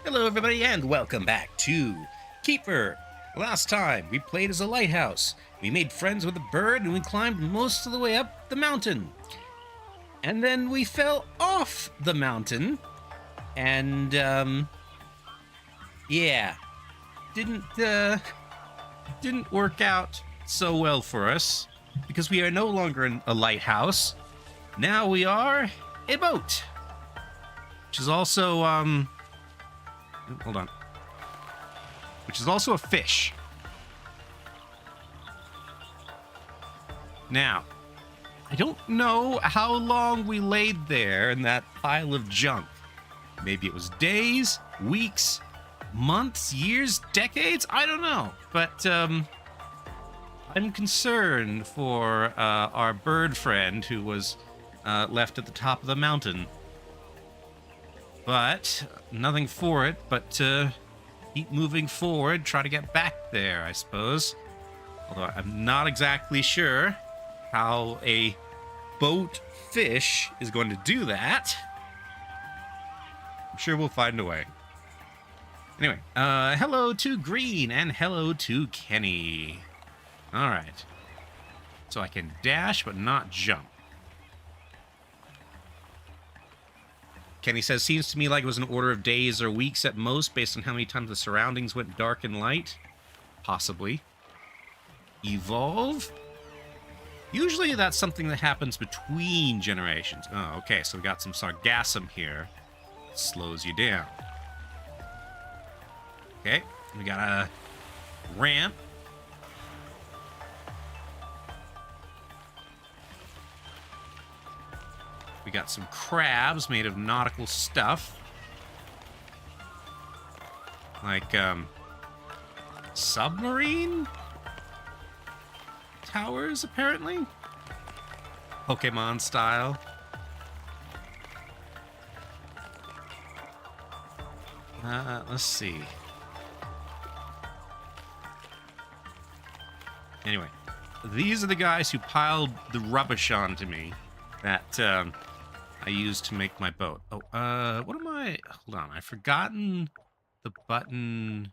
Hello, everybody, and welcome back to Keeper. Last time, we played as a lighthouse. We made friends with a bird, and we climbed most of the way up the mountain. And then we fell off the mountain, and, yeah, didn't work out so well for us, because we are no longer in a lighthouse. Now we are a boat, which is also, hold on. Which is also a fish. Now, I don't know how long we laid there in that pile of junk. Maybe it was days, weeks, months, years, decades? I don't know. But, I'm concerned for our bird friend who was left at the top of the mountain. But nothing for it but to keep moving forward, try to get back there, I suppose. Although I'm not exactly sure how a boat fish is going to do that. I'm sure we'll find a way. Anyway, hello to Green and hello to Kenny. All right. So I can dash but not jump. Kenny says, seems to me like it was an order of days or weeks at most based on how many times the surroundings went dark and light. Possibly. Evolve? Usually that's something that happens between generations. Oh, okay, so we got some sargassum here. Slows you down. Okay, we got a ramp. We got some crabs made of nautical stuff. Like, submarine towers, apparently? Pokemon style. Let's see. Anyway, these are the guys who piled the rubbish onto me that, I used to make my boat. Oh, what am I? Hold on, I've forgotten the button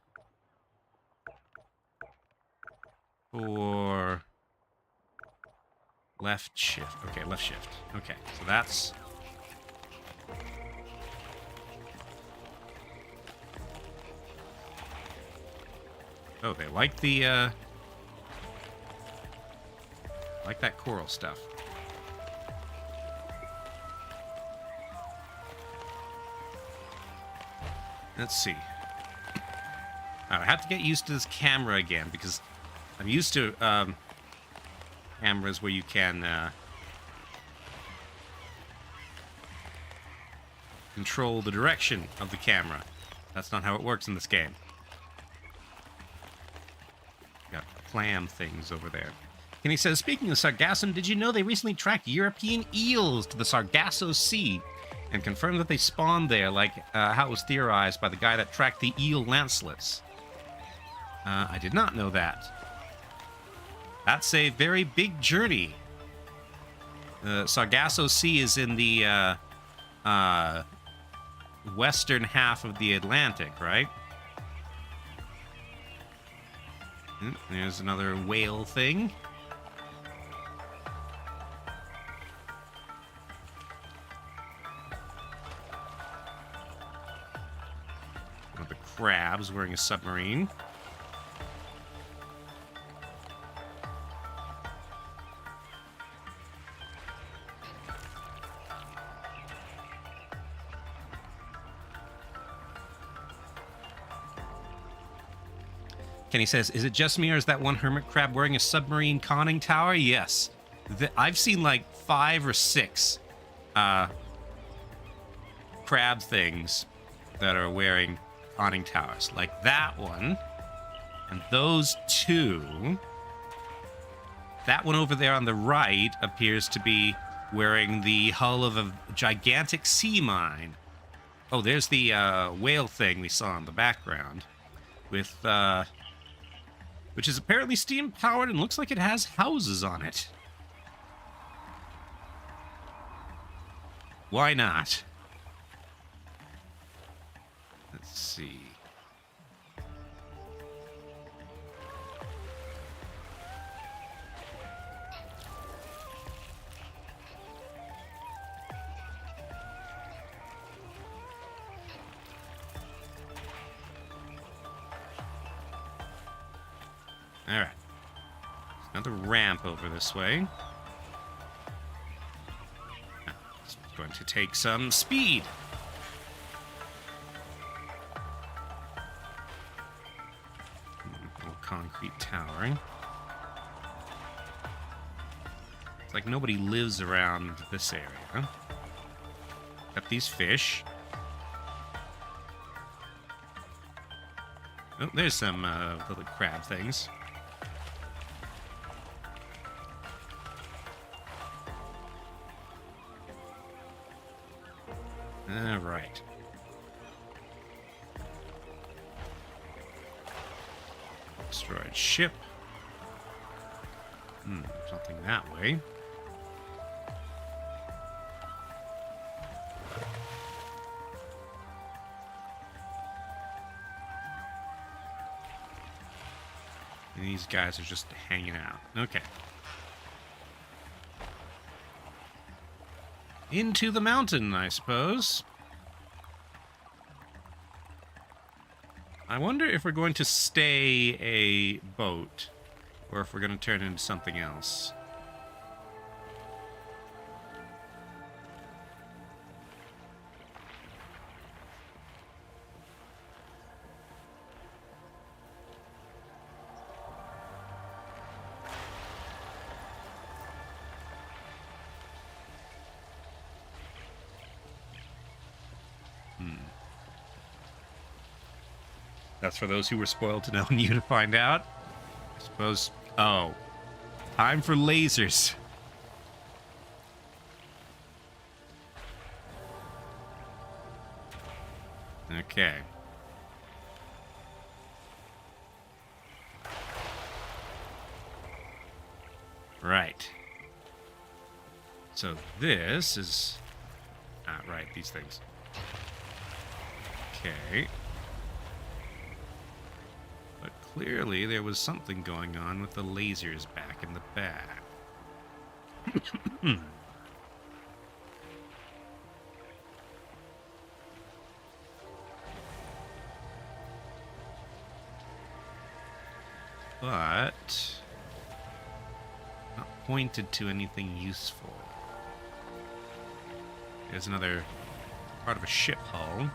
for left shift. Okay, left shift. Okay, so that's... Oh, they like the, like that coral stuff. Let's see. I have to get used to this camera again because I'm used to cameras where you can control the direction of the camera. That's not how it works in this game. Got clam things over there. Kenny says, speaking of sargassum, did you know they recently tracked European eels to the Sargasso Sea and confirmed that they spawned there, like how it was theorized by the guy that tracked the eel lancelets? I did not know that. That's a very big journey. The Sargasso Sea is in the western half of the Atlantic, right? There's another whale thing. Crabs wearing a submarine. Kenny says, is it just me or is that one hermit crab wearing a submarine conning tower? Yes. I've seen like 5 or 6 crab things that are wearing conning towers, like that one, and those 2. That one over there on the right appears to be wearing the hull of a gigantic sea mine. Oh, there's the whale thing we saw in the background, with which is apparently steam powered and looks like it has houses on it. Why not? Let's see. All right. Another ramp over this way. Now, it's going to take some speed. Little concrete towering. It's like nobody lives around this area. Except these fish. Oh, there's some little crab things. All right. Destroyed ship. Something that way. And these guys are just hanging out. Okay. Into the mountain, I suppose. I wonder if we're going to stay a boat, or if we're going to turn into something else. That's for those who were spoiled to know and you to find out. I suppose. Oh. Time for lasers. Okay. Right. So this is... right, these things. Okay. But clearly there was something going on with the lasers back in the back. But not pointed to anything useful. There's another part of a ship hull.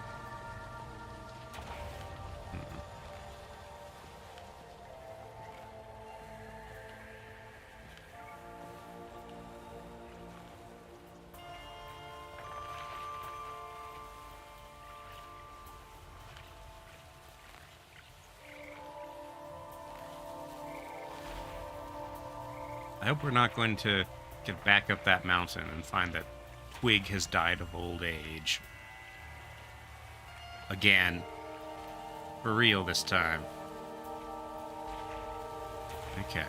I hope we're not going to get back up that mountain and find that Twig has died of old age. Again. For real this time. Okay.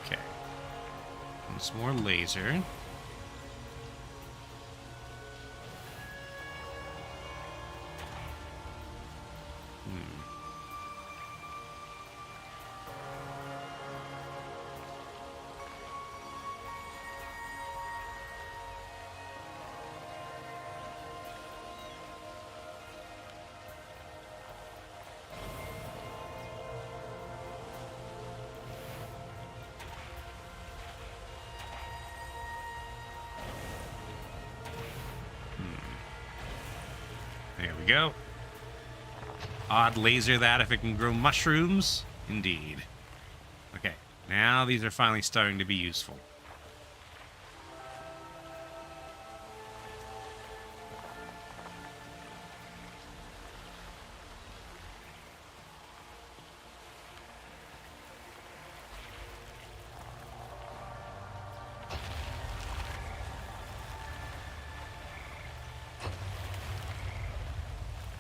Okay. Once more laser. There we go. Odd laser that if it can grow mushrooms. Indeed. Okay, now these are finally starting to be useful.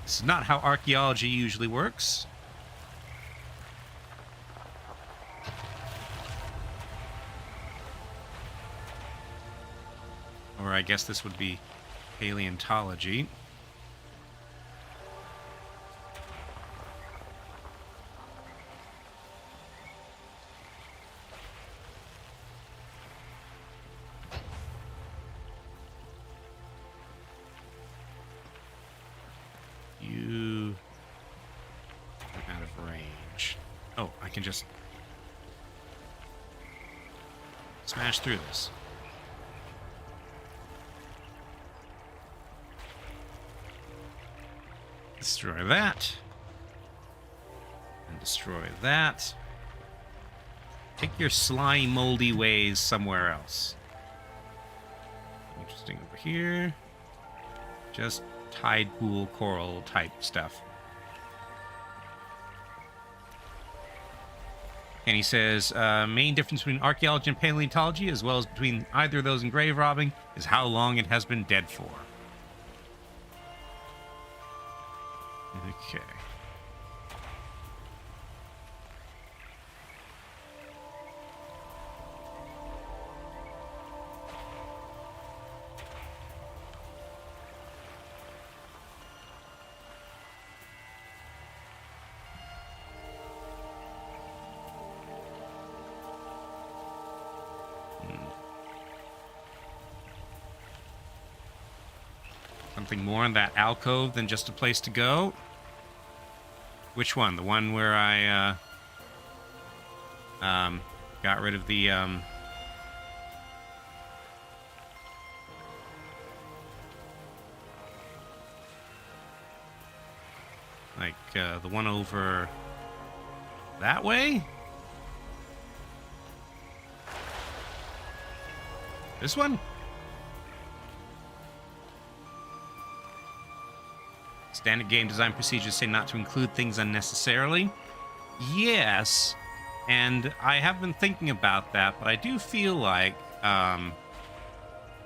This is not how archaeology usually works. Or I guess this would be paleontology. You are out of range. Oh, I can just smash through this. Destroy that. And destroy that. Take your slimy, moldy ways somewhere else. Interesting over here. Just tide pool coral type stuff. And he says, main difference between archaeology and paleontology, as well as between either of those and grave robbing, is how long it has been dead for. Okay. Something more in that alcove than just a place to go? Which one? The one where I got rid of the the one over that way? This one? Standard game design procedures say not to include things unnecessarily. Yes, and I have been thinking about that, but I do feel like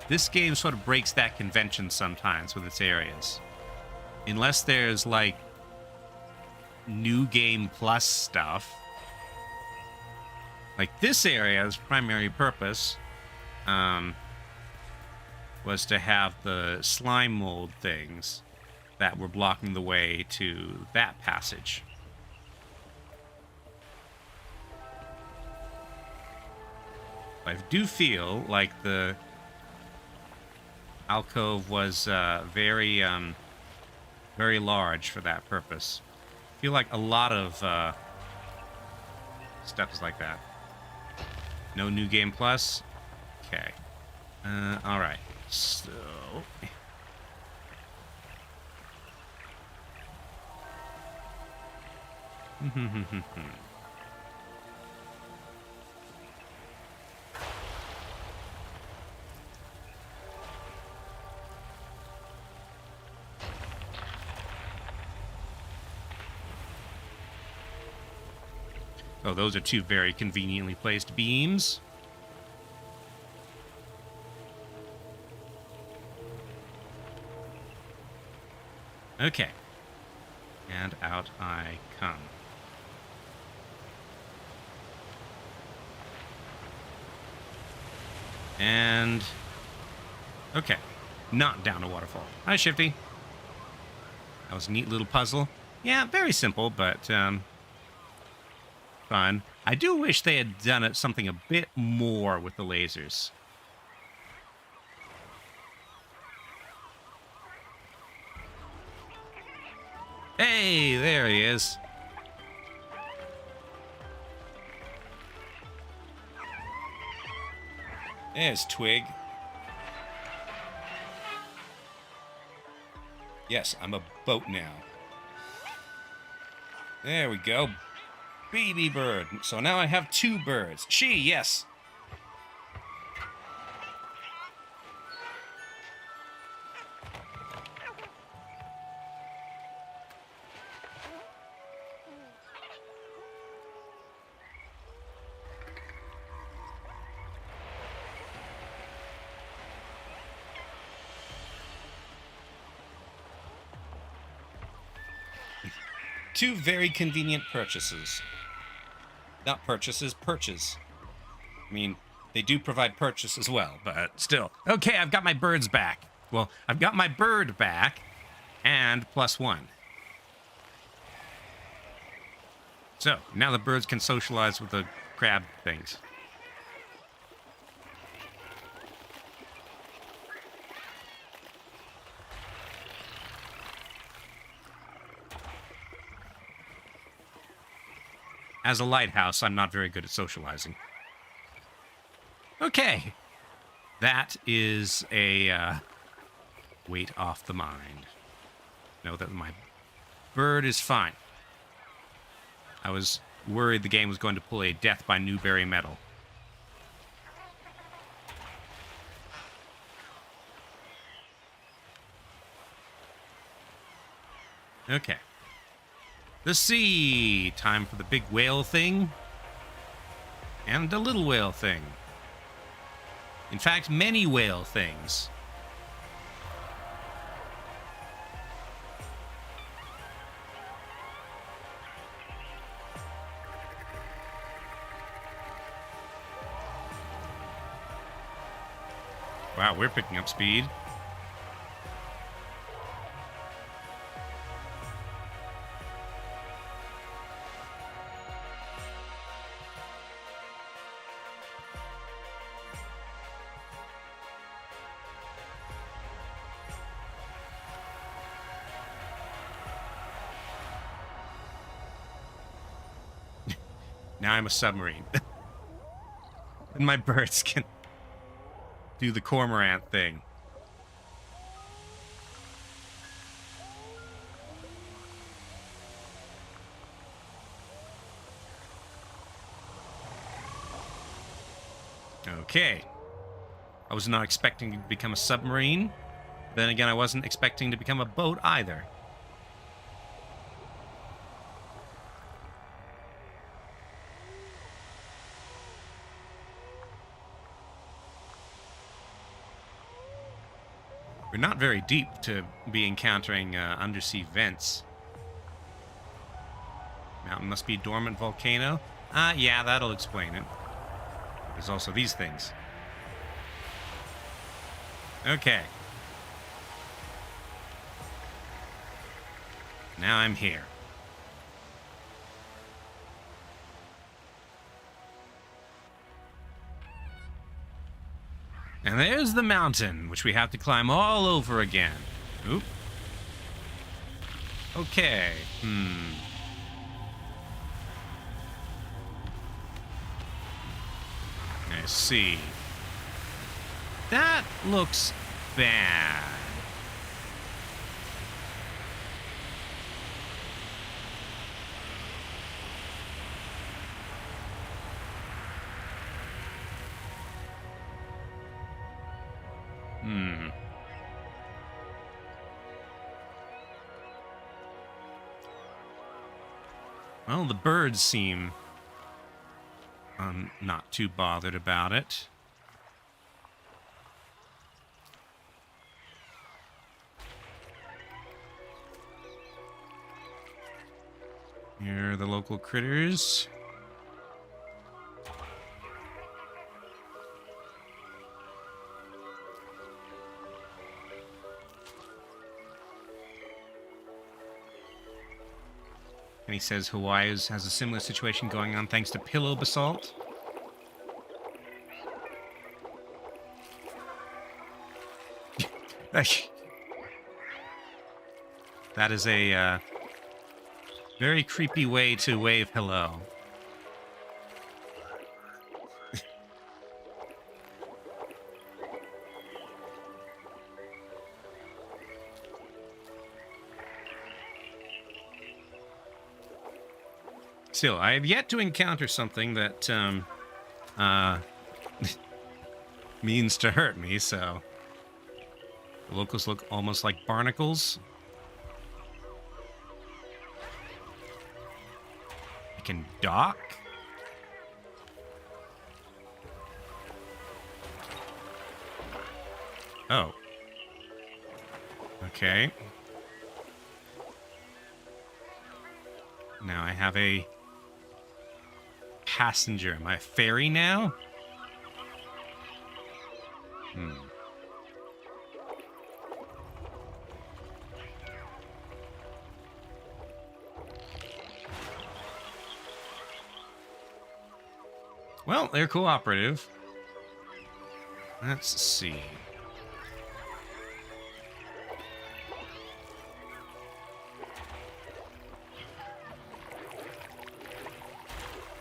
this game sort of breaks that convention sometimes with its areas. Unless there's, like, new game plus stuff. Like, this area's primary purpose was to have the slime mold things that were blocking the way to that passage. I do feel like the alcove was very large for that purpose. I feel like a lot of stuff is like that. No new game plus? Okay. Alright. So... Oh, those are two very conveniently placed beams. Okay. And out I come. And... okay. Not down a waterfall. Hi, Shifty. That was a neat little puzzle. Yeah, very simple, but, fun. I do wish they had done it something a bit more with the lasers. Hey, there he is. There's Twig. Yes, I'm a boat now. There we go. Baby bird. So now I have two birds. She, yes. Two very convenient purchases. Not purchases, perches. I mean, they do provide purchase as well, but still. Okay, I've got my birds back. Well, I've got my bird back, and +1. So, now the birds can socialize with the crab things. As a lighthouse, I'm not very good at socializing. Okay. That is a weight off the mind. Know that my bird is fine. I was worried the game was going to pull a Death by Newberry medal. Okay. The sea. Time for the big whale thing. And the little whale thing. In fact, many whale things. Wow, we're picking up speed. Now I'm a submarine. And my birds can do the cormorant thing. Okay. I was not expecting to become a submarine. Then again, I wasn't expecting to become a boat either. We're not very deep to be encountering undersea vents. Mountain must be dormant volcano. Yeah, that'll explain it. There's also these things. Okay. Now I'm here. And there's the mountain, which we have to climb all over again. Oop. Okay. I see. That looks bad. Well, the birds seem not too bothered about it. Here are the local critters. And he says Hawaii has a similar situation going on thanks to pillow basalt. That is a very creepy way to wave hello. Still, I have yet to encounter something that means to hurt me, so... The locals look almost like barnacles. I can dock? Oh. Now I have a passenger. Am I a ferry now? Well, they're cooperative. Let's see.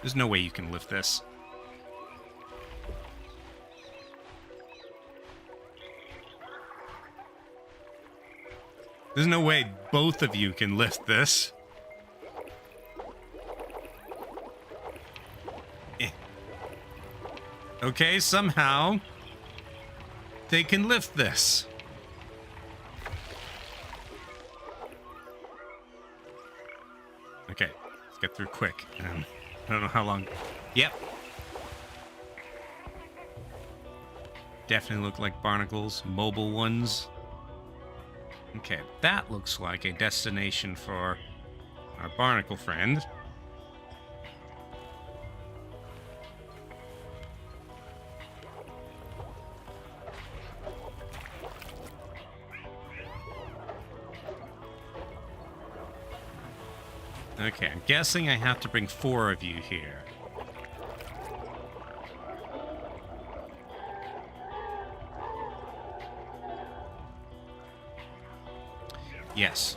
There's no way you can lift this. There's no way both of you can lift this. Okay, somehow they can lift this. Okay, let's get through quick. I don't know how long. Yep. Definitely look like barnacles, mobile ones. Okay, that looks like a destination for our barnacle friend. Okay, I'm guessing I have to bring 4 of you here. Yes.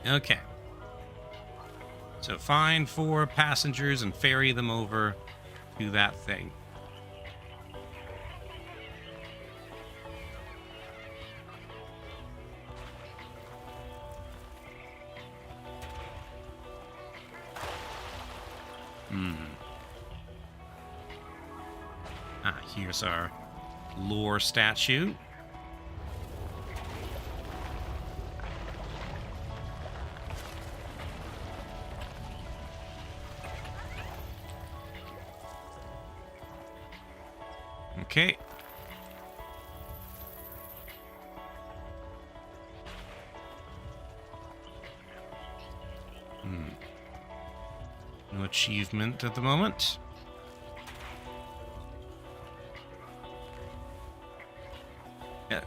Okay. So find 4 passengers and ferry them over to that thing. Here's our lore statue. Okay. No achievement at the moment.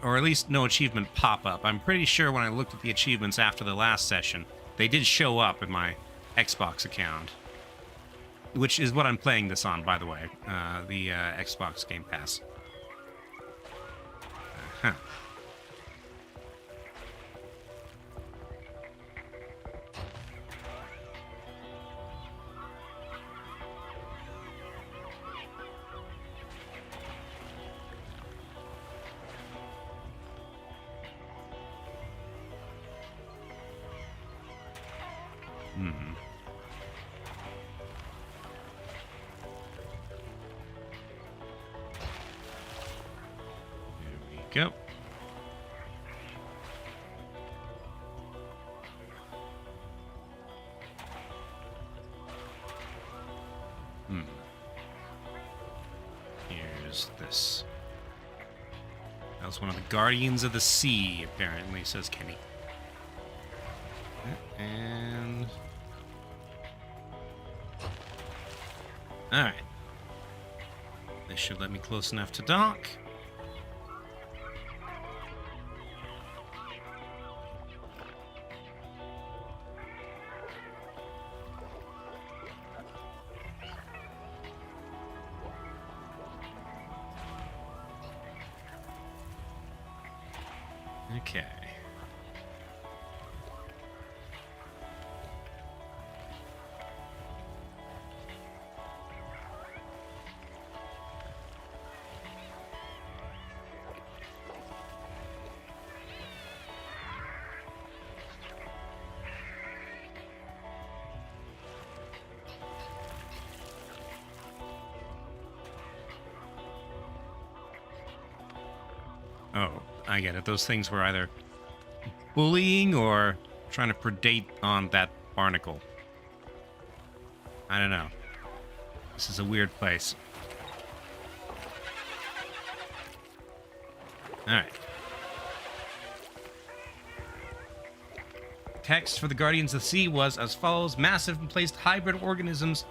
Or at least no achievement pop-up. I'm pretty sure when I looked at the achievements after the last session, they did show up in my Xbox account. Which is what I'm playing this on, by the way. The Xbox Game Pass. Huh. Go. Here's this. That was one of the Guardians of the Sea, apparently, says Kenny. And... Alright. This should let me close enough to dock. Okay. Oh, I get it. Those things were either bullying or trying to predate on that barnacle. I don't know. This is a weird place. Alright. Text for the Guardians of the Sea was as follows: massive and placed hybrid organisms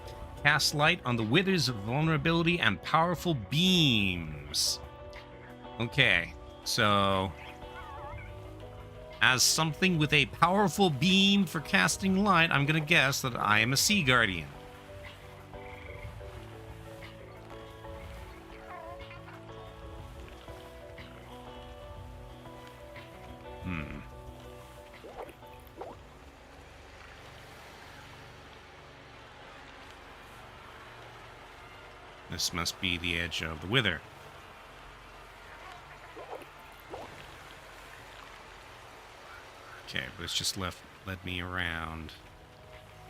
cast light on the wither's vulnerability and powerful beams. Okay, so as something with a powerful beam for casting light, I'm going to guess that I am a sea guardian. This must be the edge of the wither. Okay, but it's just led me around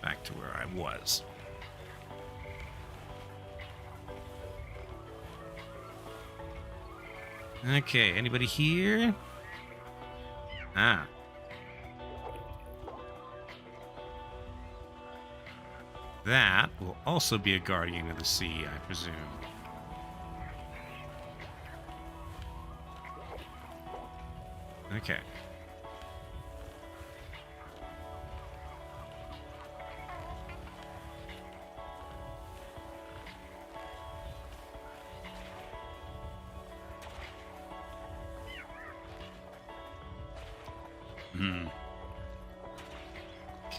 back to where I was. Okay, anybody here? Ah. That will also be a guardian of the sea, I presume. Okay.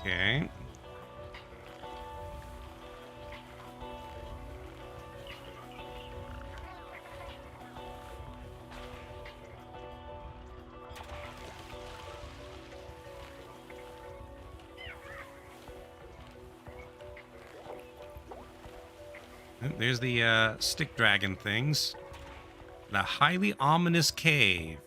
Okay. There's the stick dragon things. The highly ominous cave.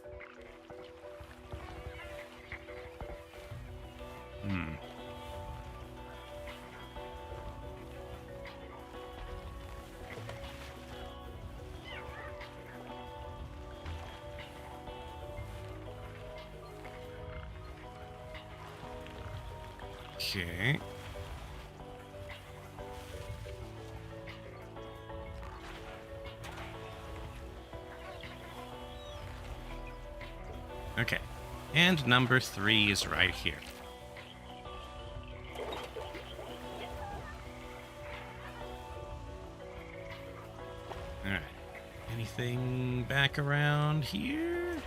Okay. Okay. And number 3 is right here. Alright. Anything back around here?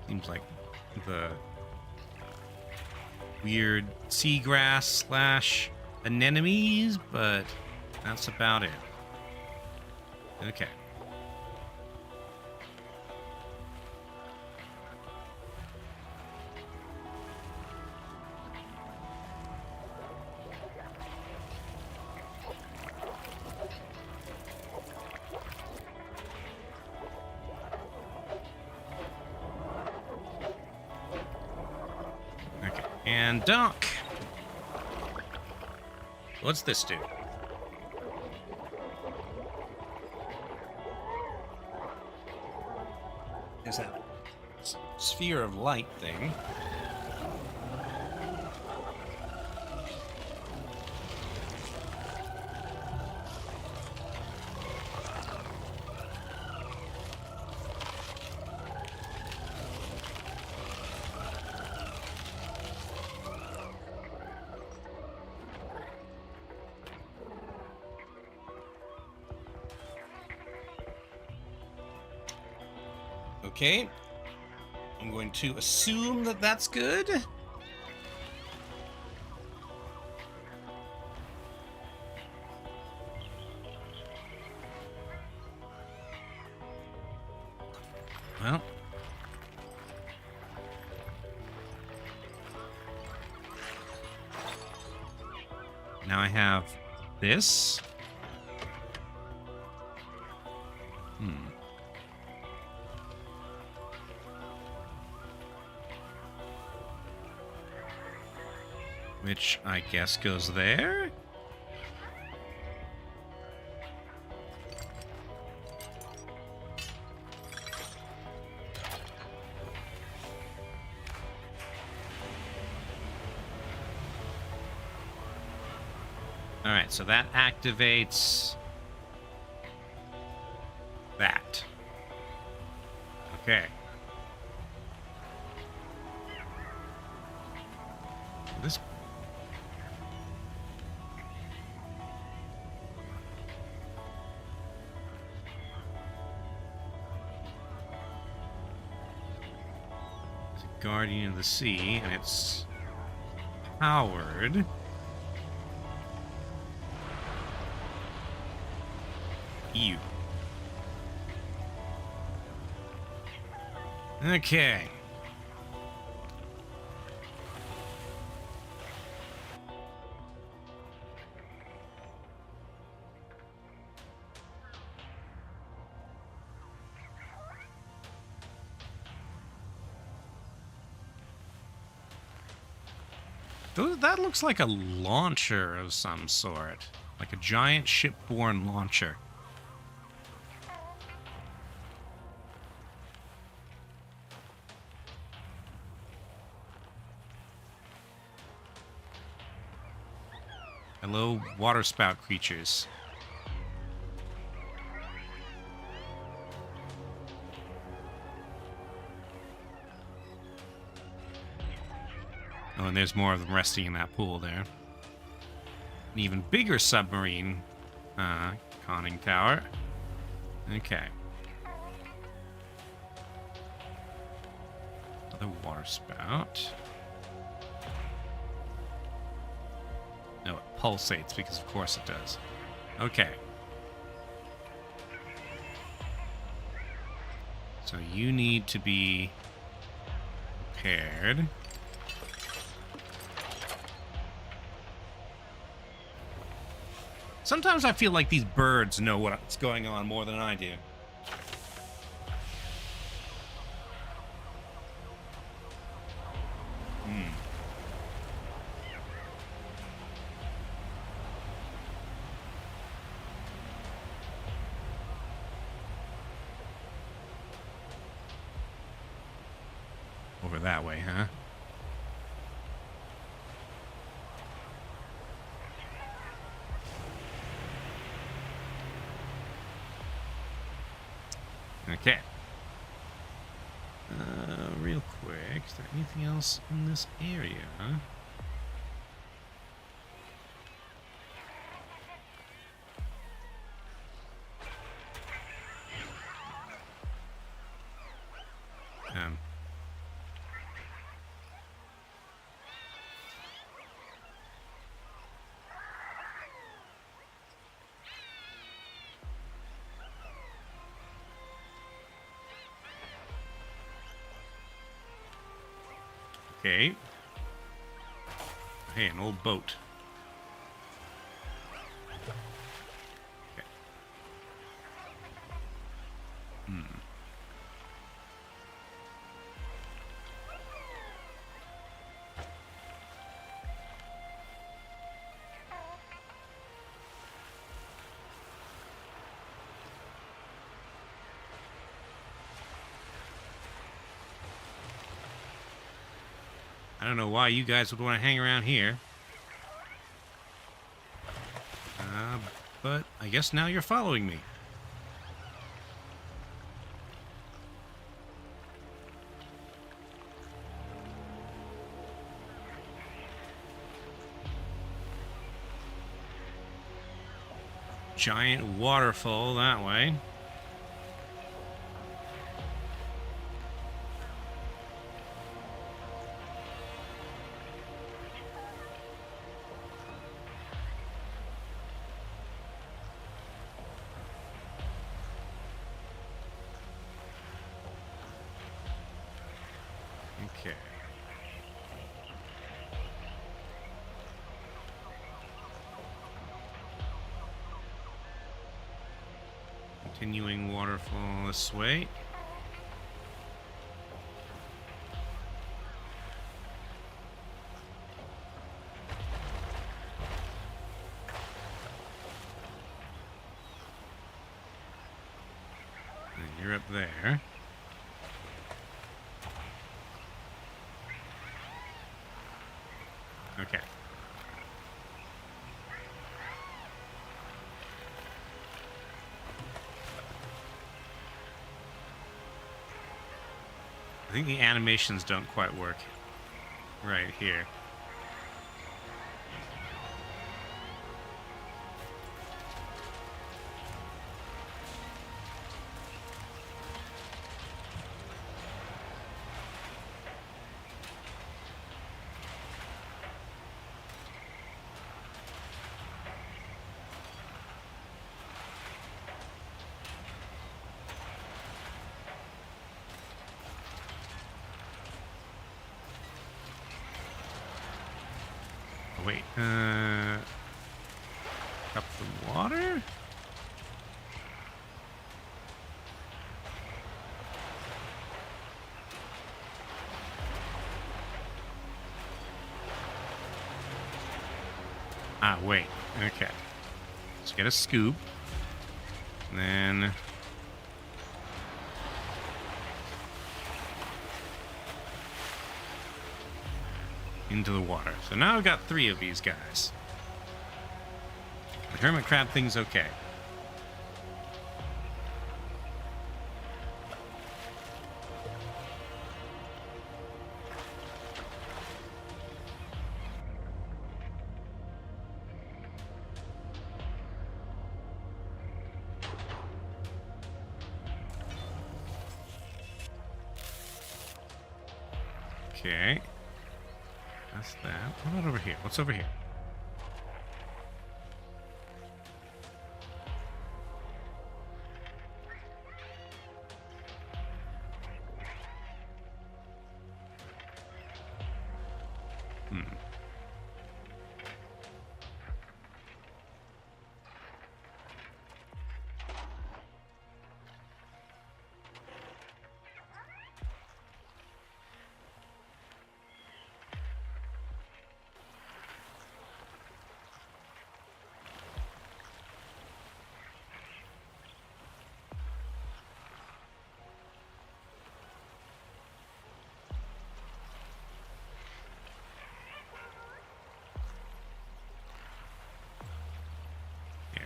Seems like the weird seagrass / anemones, but that's about it. Okay. Okay, and dock. What's this do? Is that sphere of light thing? Okay, I'm going to assume that that's good. Well, now I have this. Which I guess goes there. All right, so that activates that. Okay. This... It's a guardian of the sea, and it's powered. You. Okay. That looks like a launcher of some sort. Like a giant shipborne launcher. Hello, waterspout creatures. Oh, and there's more of them resting in that pool there. An even bigger submarine conning tower. Okay. Another waterspout. No, it pulsates because of course it does. Okay. So you need to be prepared. Sometimes I feel like these birds know what's going on more than I do. Over that way, huh? Okay. Real quick, is there anything else in this area? Okay. Hey, an old boat. Okay. I don't know why you guys would want to hang around here. But I guess now you're following me. Giant waterfall that way. Okay. Continuing waterfall this way. And you're up there. Okay. I think the animations don't quite work right here. Wait, up the water? Ah, wait, okay. Let's get a scoop. And then... into the water. So now I've got 3 of these guys. The hermit crab thing's okay. Okay. That's that. What about over here? What's over here?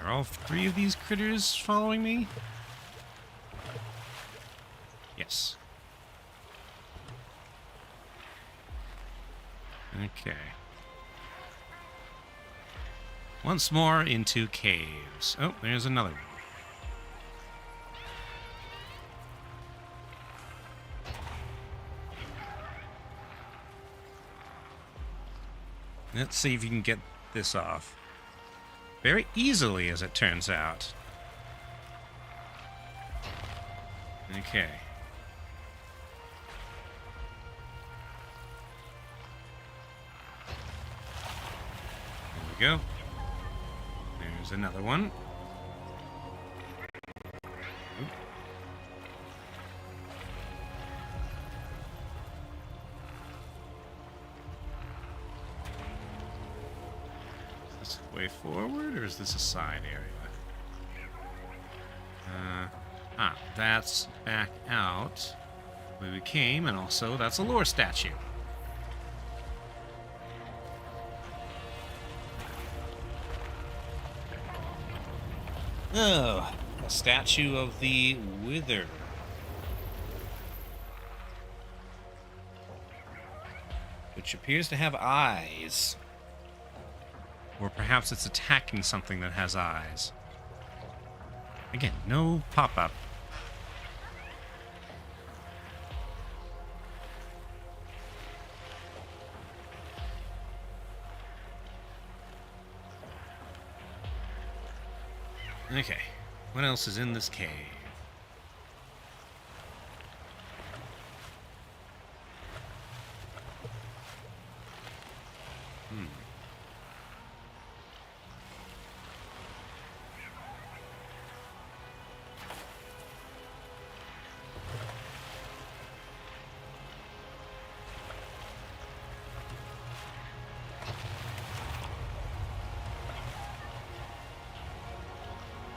Are all 3 of these critters following me? Yes. Okay. Once more into caves. Oh, there's another one. Let's see if you can get this off. Very easily, as it turns out. Okay. There we go. There's another one. Oop. Is this way forward, or is this a side area? That's back out where we came, and also that's a lore statue. Oh, a statue of the wither. Which appears to have eyes. Or perhaps it's attacking something that has eyes. Again, no pop-up. Okay, what else is in this cave?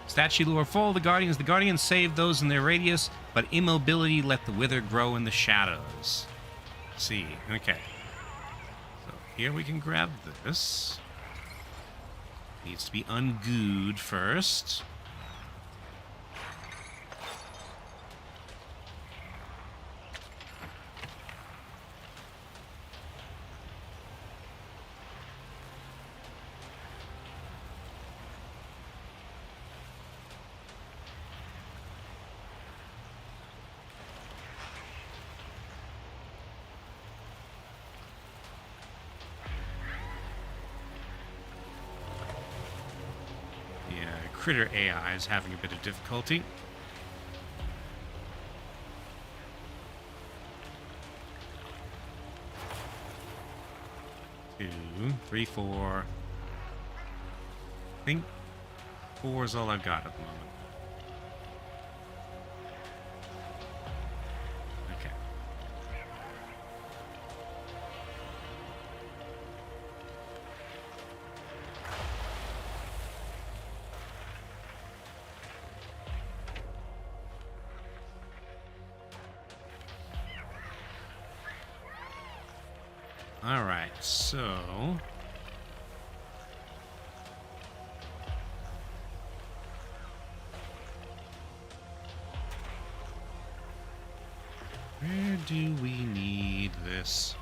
Statue lure full, the Guardians. The Guardians save those in their radius, but immobility let the wither grow in the shadows. Let's see, okay. So here we can grab this. Needs to be ungooed first. critter AI is having a bit of difficulty. 2, 3, 4. I think 4 is all I've got at the moment. Okay. All right, so where do we need this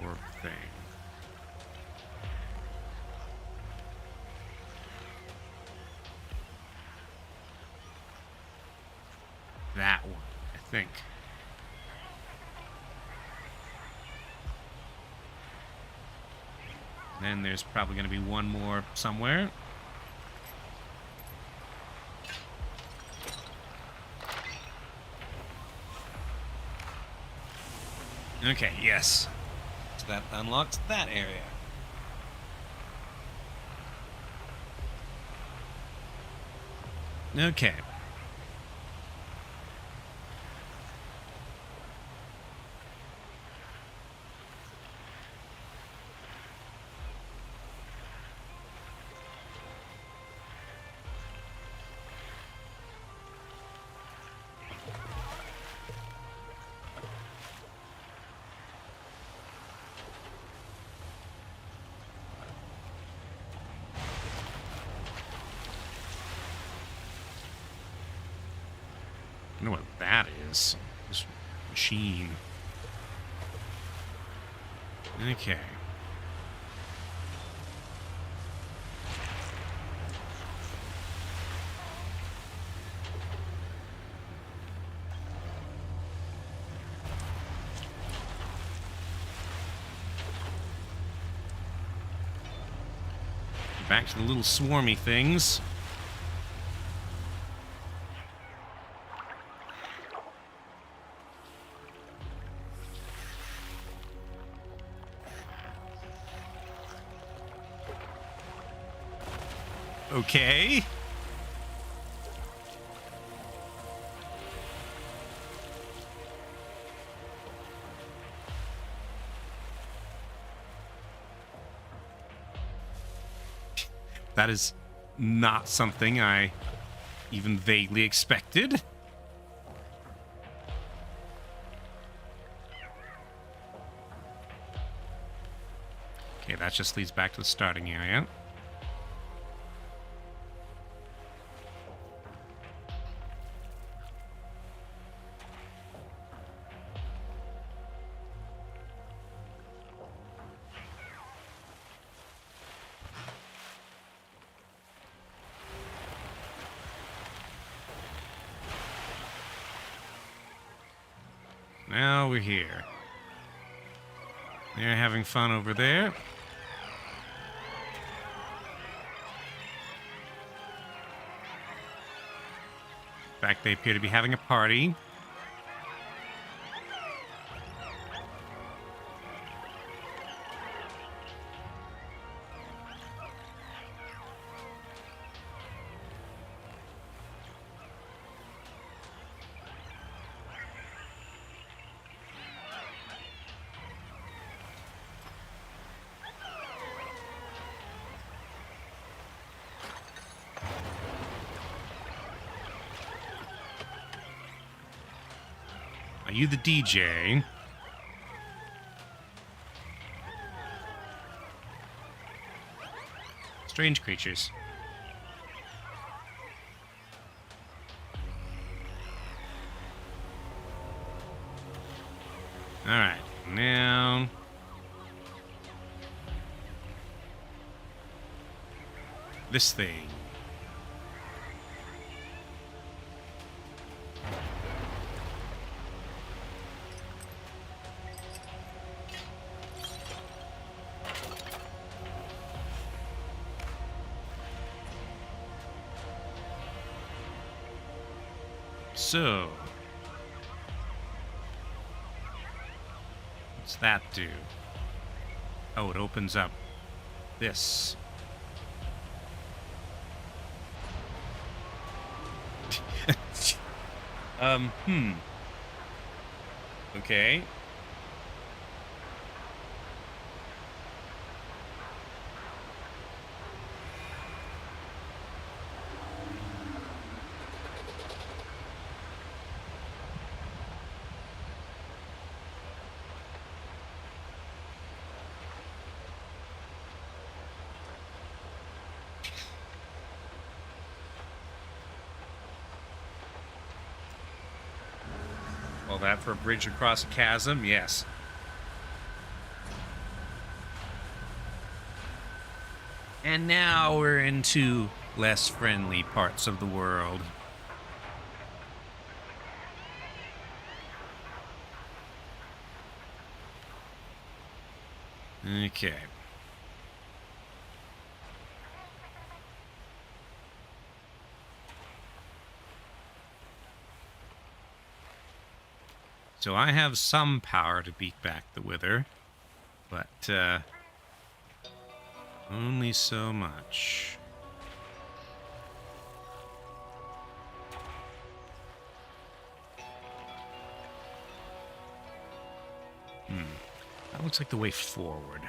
warp thing? That one, I think. Then there's probably going to be one more somewhere. Okay, yes. So that unlocks that area. Okay. I know what that is. This machine. Okay. Back to the little swarmy things. Okay. That is not something I even vaguely expected. Okay, that just leads back to the starting area. Now we're here. They're having fun over there. In fact, they appear to be having a party. Are you the DJ? Strange creatures. All right, now this thing. So, what's that do? Oh, it opens up this. Okay. All that for a bridge across a chasm? Yes. And now we're into less friendly parts of the world. Okay. So I have some power to beat back the wither, but only so much. That looks like the way forward.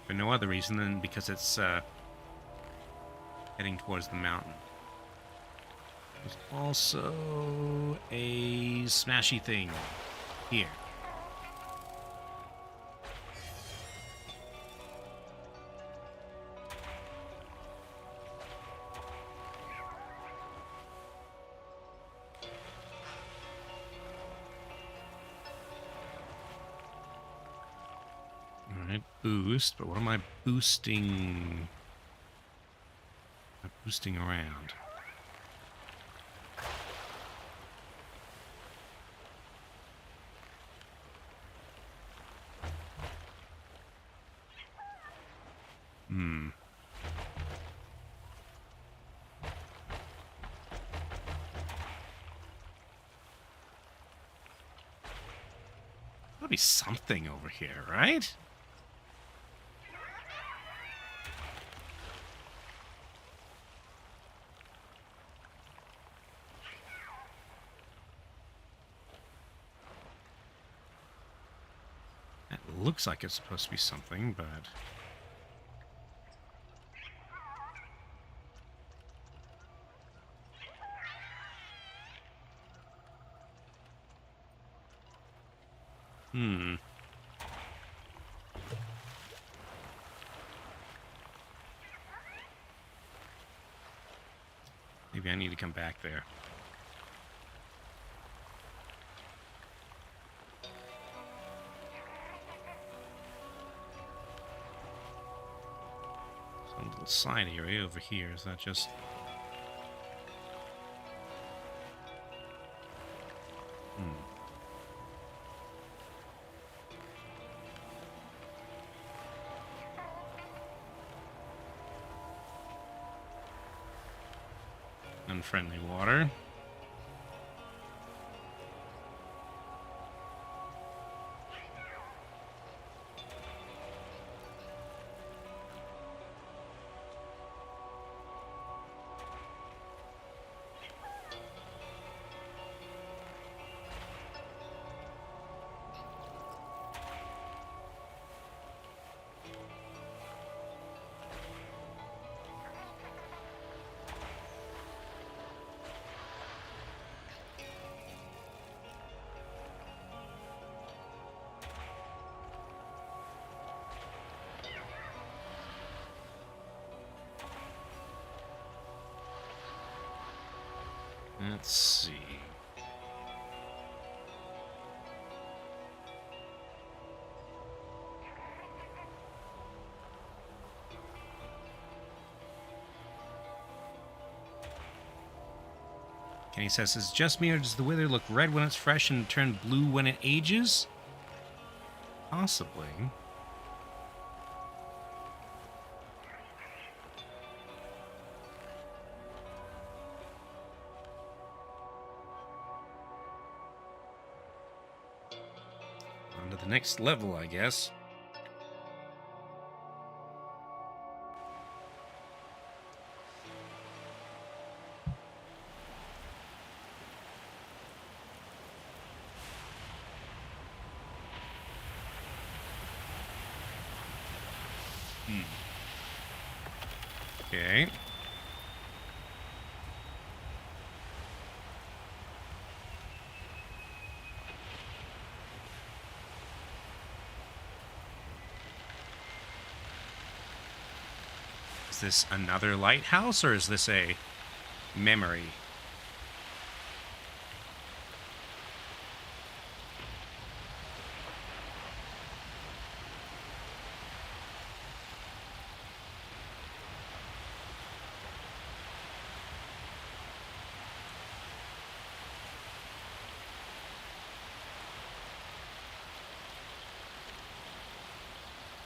For no other reason than because it's heading towards the mountain. There's also a smashy thing here. Alright, boost, but what am I boosting? I'm boosting around. There'll be something over here, right? That looks like it's supposed to be something, but... Maybe I need to come back there. Some little side area over here. Is that just... Unfriendly water. Let's see. Kenny says, is it just me or does the wither look red when it's fresh and turn blue when it ages? Possibly. to the next level, I guess. Okay. Is this another lighthouse, or is this a memory?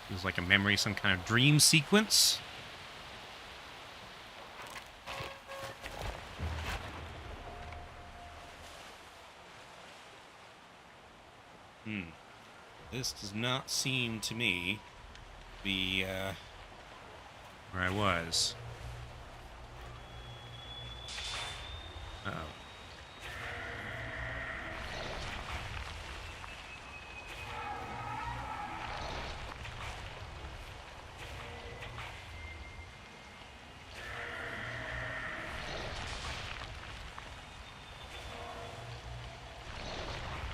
Feels like a memory, some kind of dream sequence. This does not seem to me to be where I was. Uh-oh.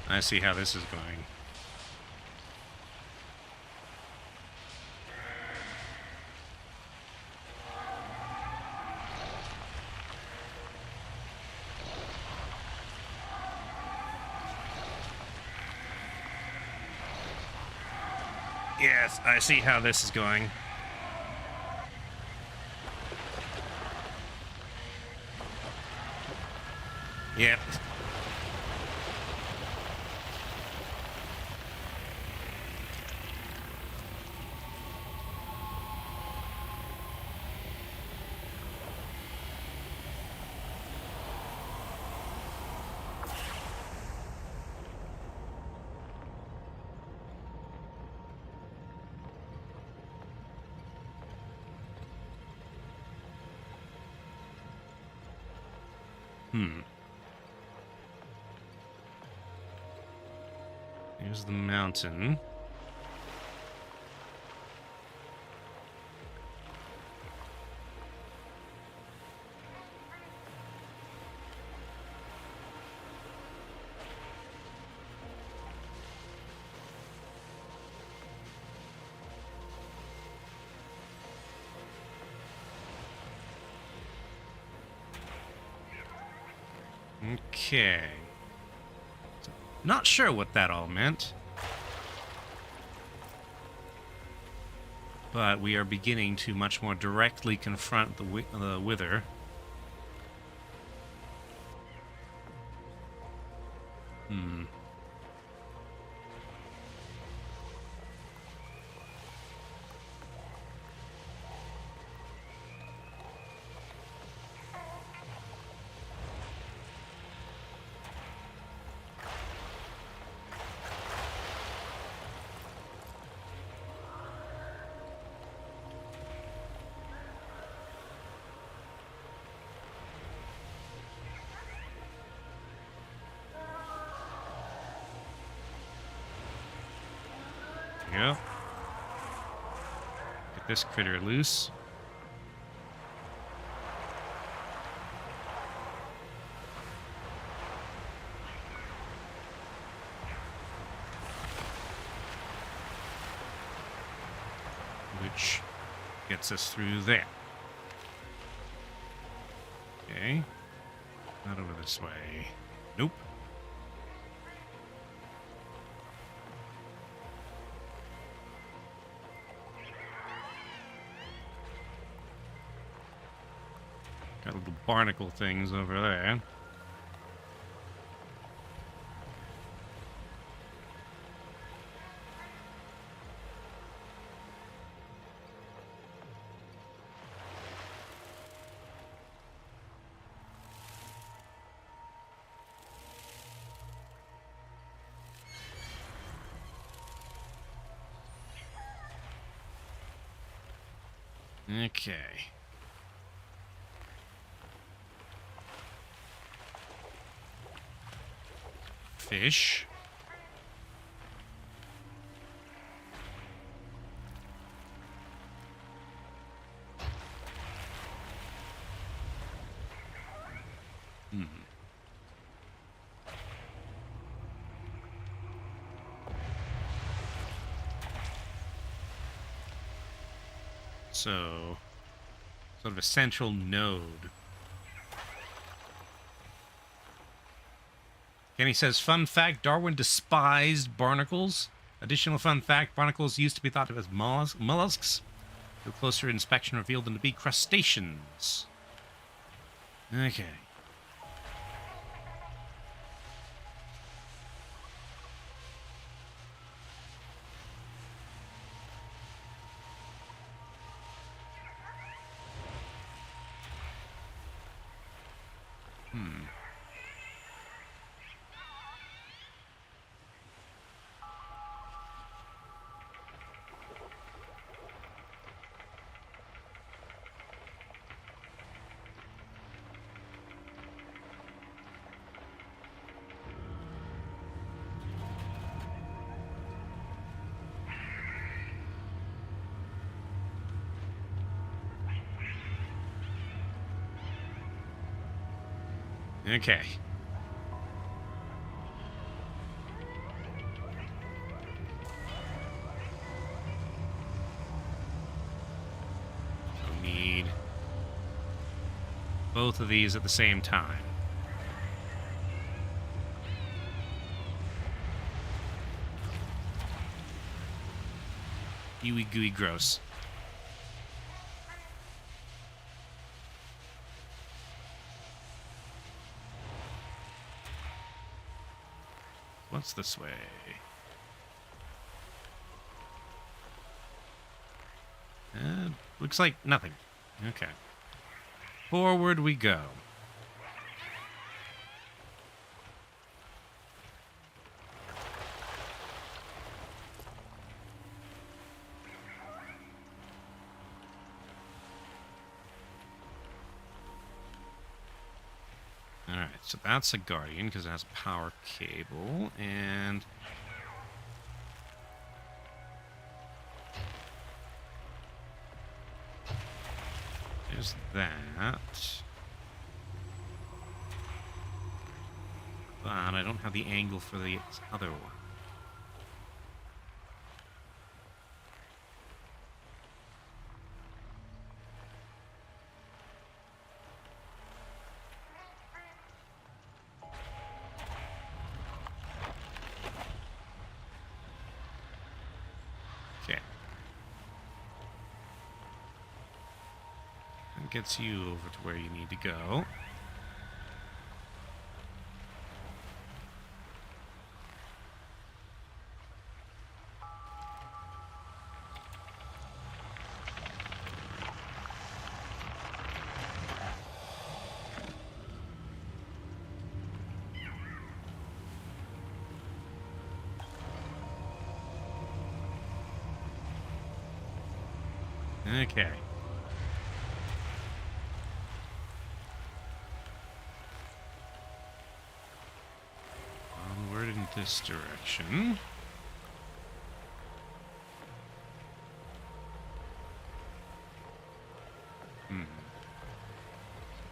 I see how this is going. Yes, I see how this is going. Yep. Here's the mountain. Okay. Not sure what that all meant. But we are beginning to much more directly confront the wither. Yeah. Get this critter loose. Which gets us through there. Okay. Not over this way. Nope. Got little barnacle things over there. Okay. Fish. So, sort of a central node. Kenny says, fun fact, Darwin despised barnacles. Additional fun fact, barnacles used to be thought of as mollusks. A closer inspection revealed them to be crustaceans. Okay. Okay. So need both of these at the same time. Gooey, gooey, gross. What's this way? Looks like nothing. Okay. Forward we go. Alright, so that's a Guardian because it has a power cable, and there's that. But I don't have the angle for the other one. Okay. That gets you over to where you need to go. Okay. Onward in this direction.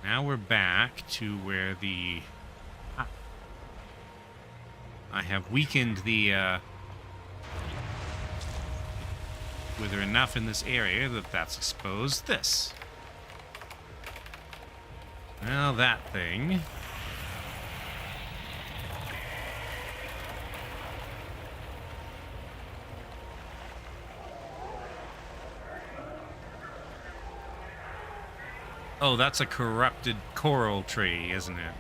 Now we're back to where the... I have weakened the, wither enough in this area that's exposed this. Well, that thing... Oh, that's a corrupted coral tree, isn't it?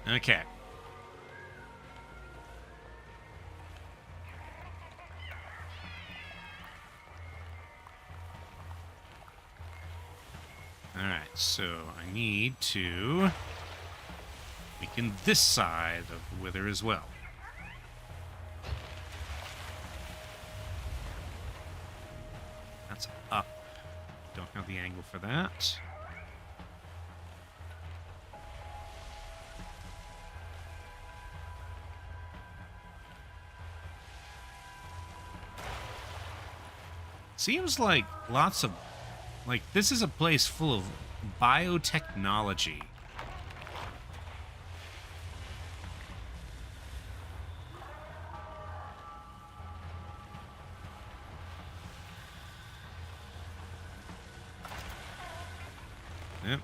Okay. Alright, so I need to Making this side of the wither as well. That's up. Don't have the angle for that. Seems like lots of... Like, this is a place full of biotechnology. Yep.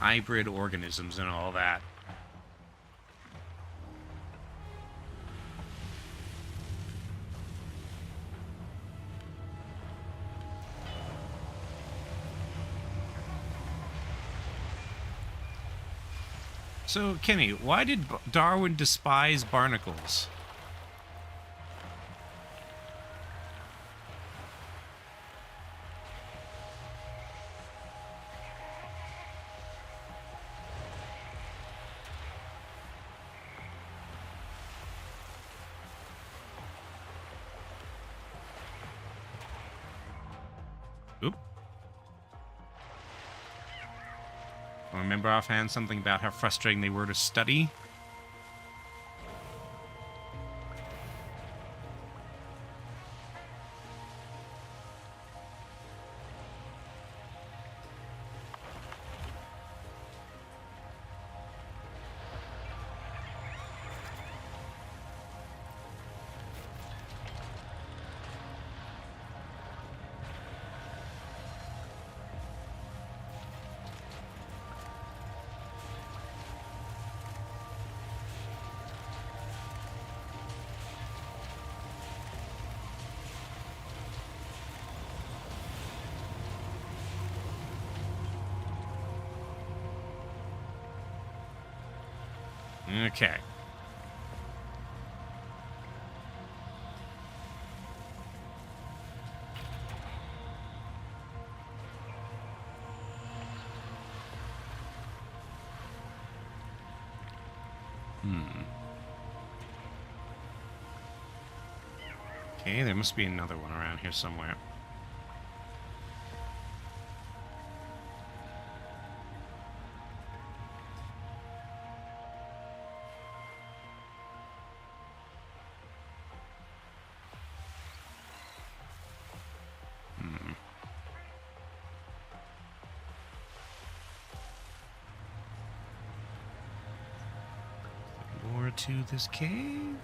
Hybrid organisms and all that. So, Kenny, why did Darwin despise barnacles? Oop. I remember offhand something about how frustrating they were to study. Okay. Okay, there must be another one around here somewhere. More to this cave.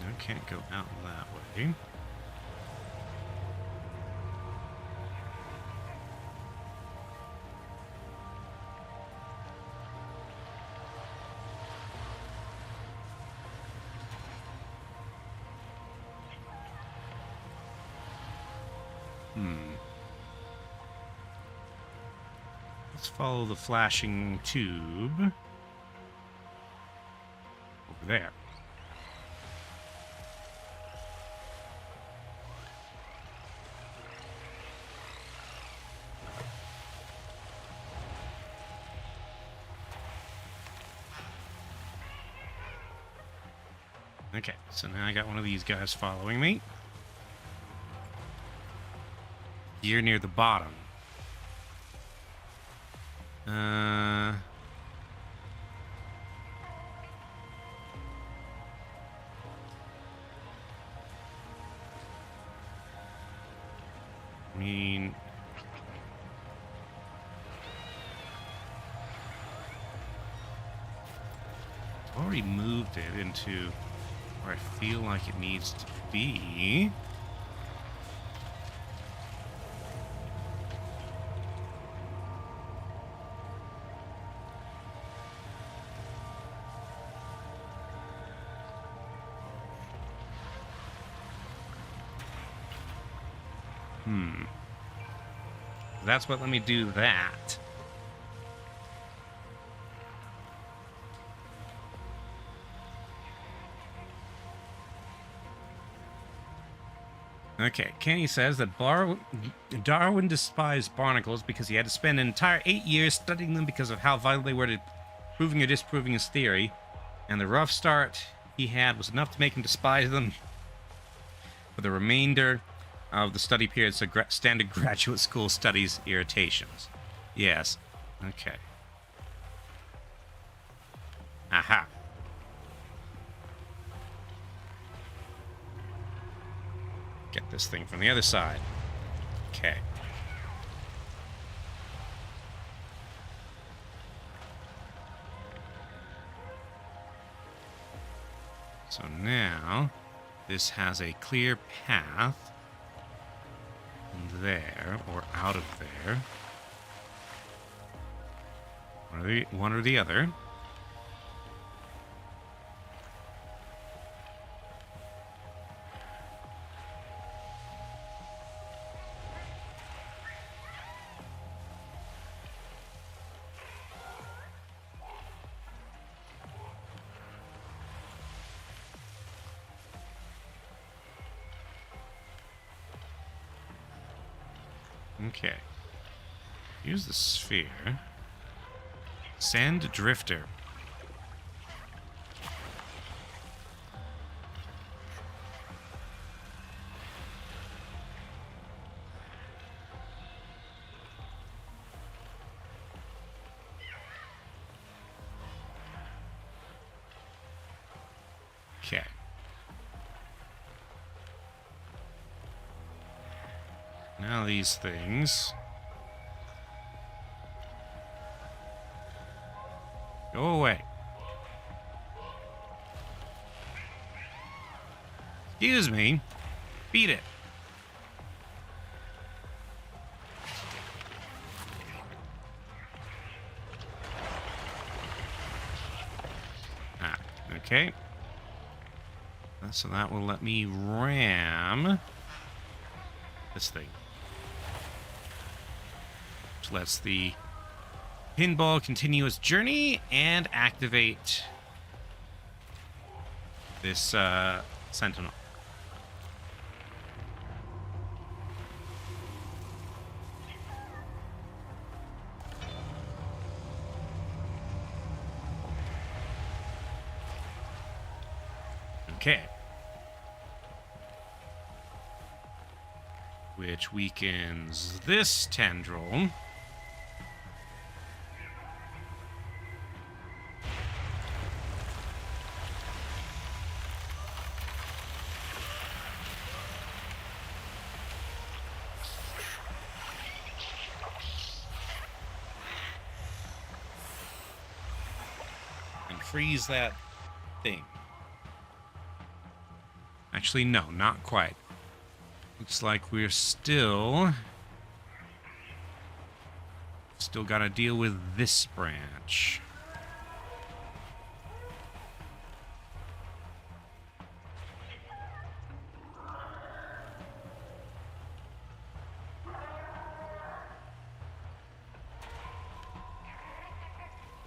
I can't go out that way. Let's follow the flashing tube over there. Okay, so now I got one of these guys following me. You're near the bottom. I mean... I've already moved it into where I feel like it needs to be. That's what let me do that. Okay, Kenny says that Darwin despised barnacles because he had to spend an entire 8 years studying them because of how vital they were to proving or disproving his theory, and the rough start he had was enough to make him despise them for the remainder of the study period, so standard graduate school studies irritations. Yes. Okay. Aha. Get this thing from the other side. Okay. So now, this has a clear path from there, or out of there. One or the other. Okay. Use the sphere. Sand drifter. Okay. Now these things go away. Excuse me. Beat it. Ah, okay. So that will let me ram this thing. Which lets the pinball continue its journey and activate this sentinel. Okay. Which weakens this tendril. And freeze that thing. Actually, no, not quite. Looks like we're still got to deal with this branch.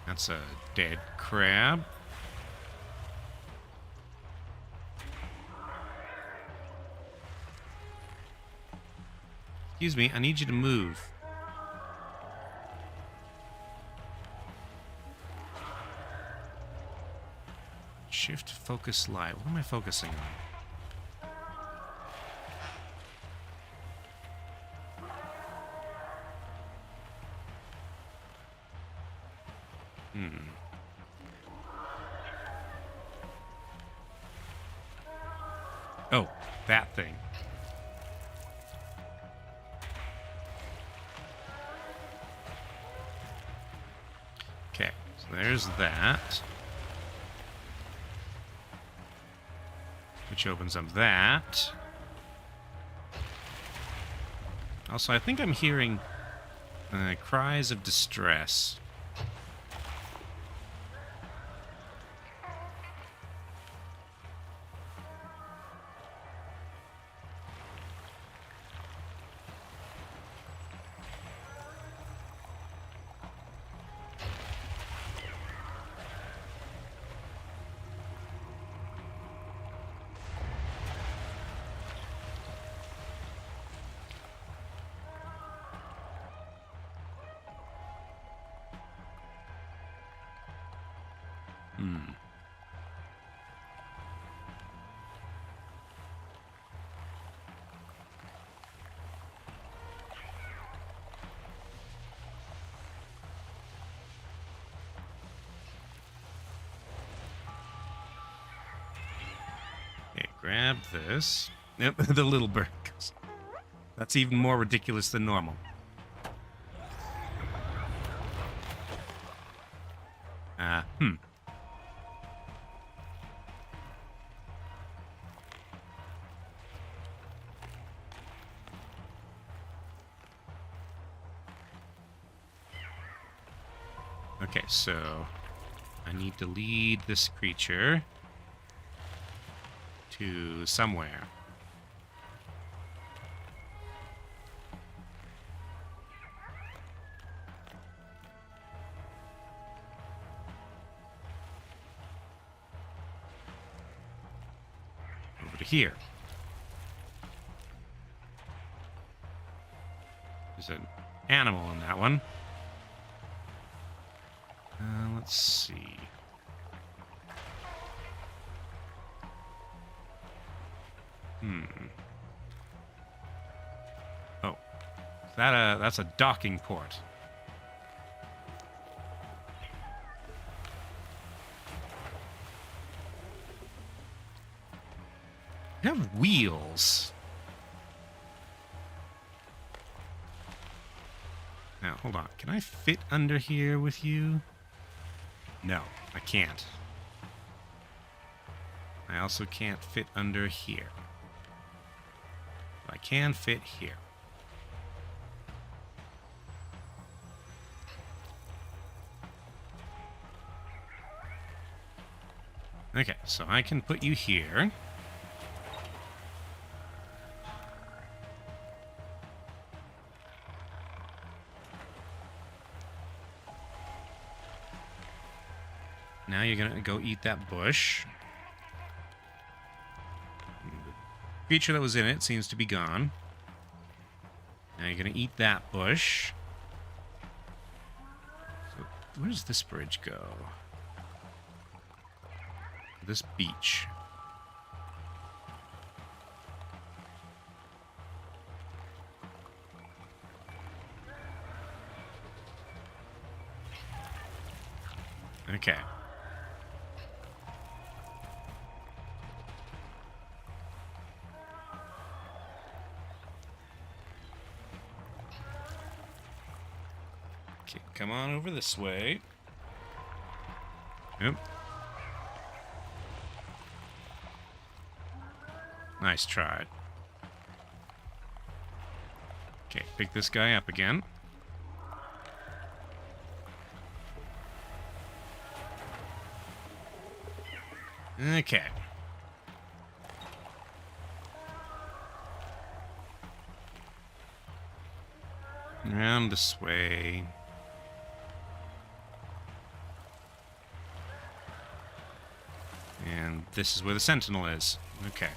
That's a dead crab. Excuse me, I need you to move. Shift, focus, light. What am I focusing on? Oh, that thing. Okay, so there's that. Which opens up that. Also, I think I'm hearing cries of distress. Hmm. Okay, grab this. Yep, the little bird. That's even more ridiculous than normal. Hmm. Okay, so I need to lead this creature to somewhere. Over to here. There's an animal in that one. Let's see. Oh, that's a docking port. You have wheels. Now, hold on. Can I fit under here with you? No, I can't. I also can't fit under here. But I can fit here. Okay, so I can put you here. Now you're gonna go eat that bush. The creature that was in it seems to be gone. Now you're gonna eat that bush. So where does this bridge go? This beach. Okay. Okay, come on over this way. Yep. Nice try. Okay, pick this guy up again. Okay. Around this way. And this is where the sentinel is. Okay.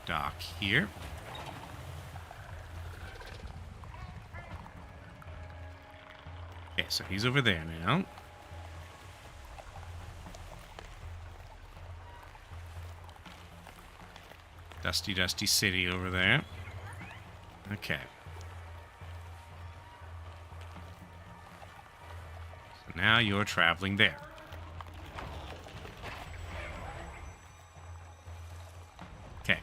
Dock here. Okay, so he's over there now. Dusty, dusty city over there. Okay. So now you're traveling there. Okay.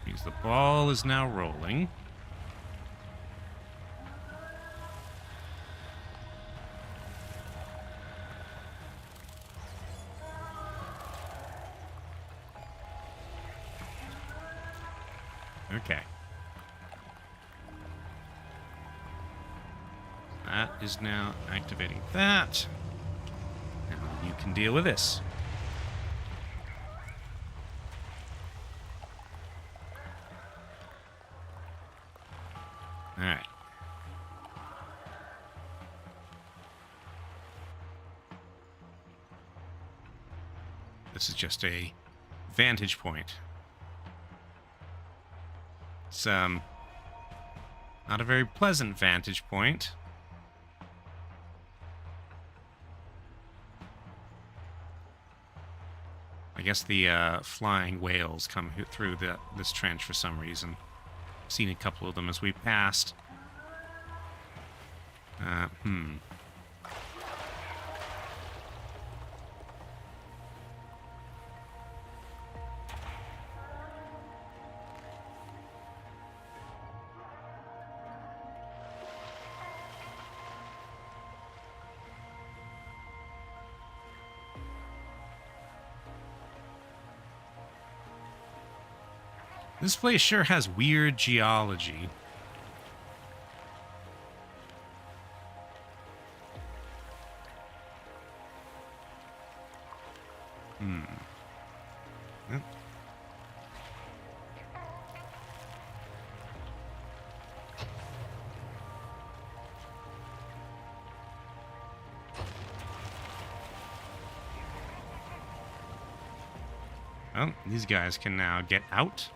Means the ball is now rolling. Okay. That is now activating that. Now you can deal with this. Alright. This is just a vantage point. It's not a very pleasant vantage point. I guess the flying whales come through this trench for some reason. Seen a couple of them as we passed. This place sure has weird geology. Yep. Well, these guys can now get out.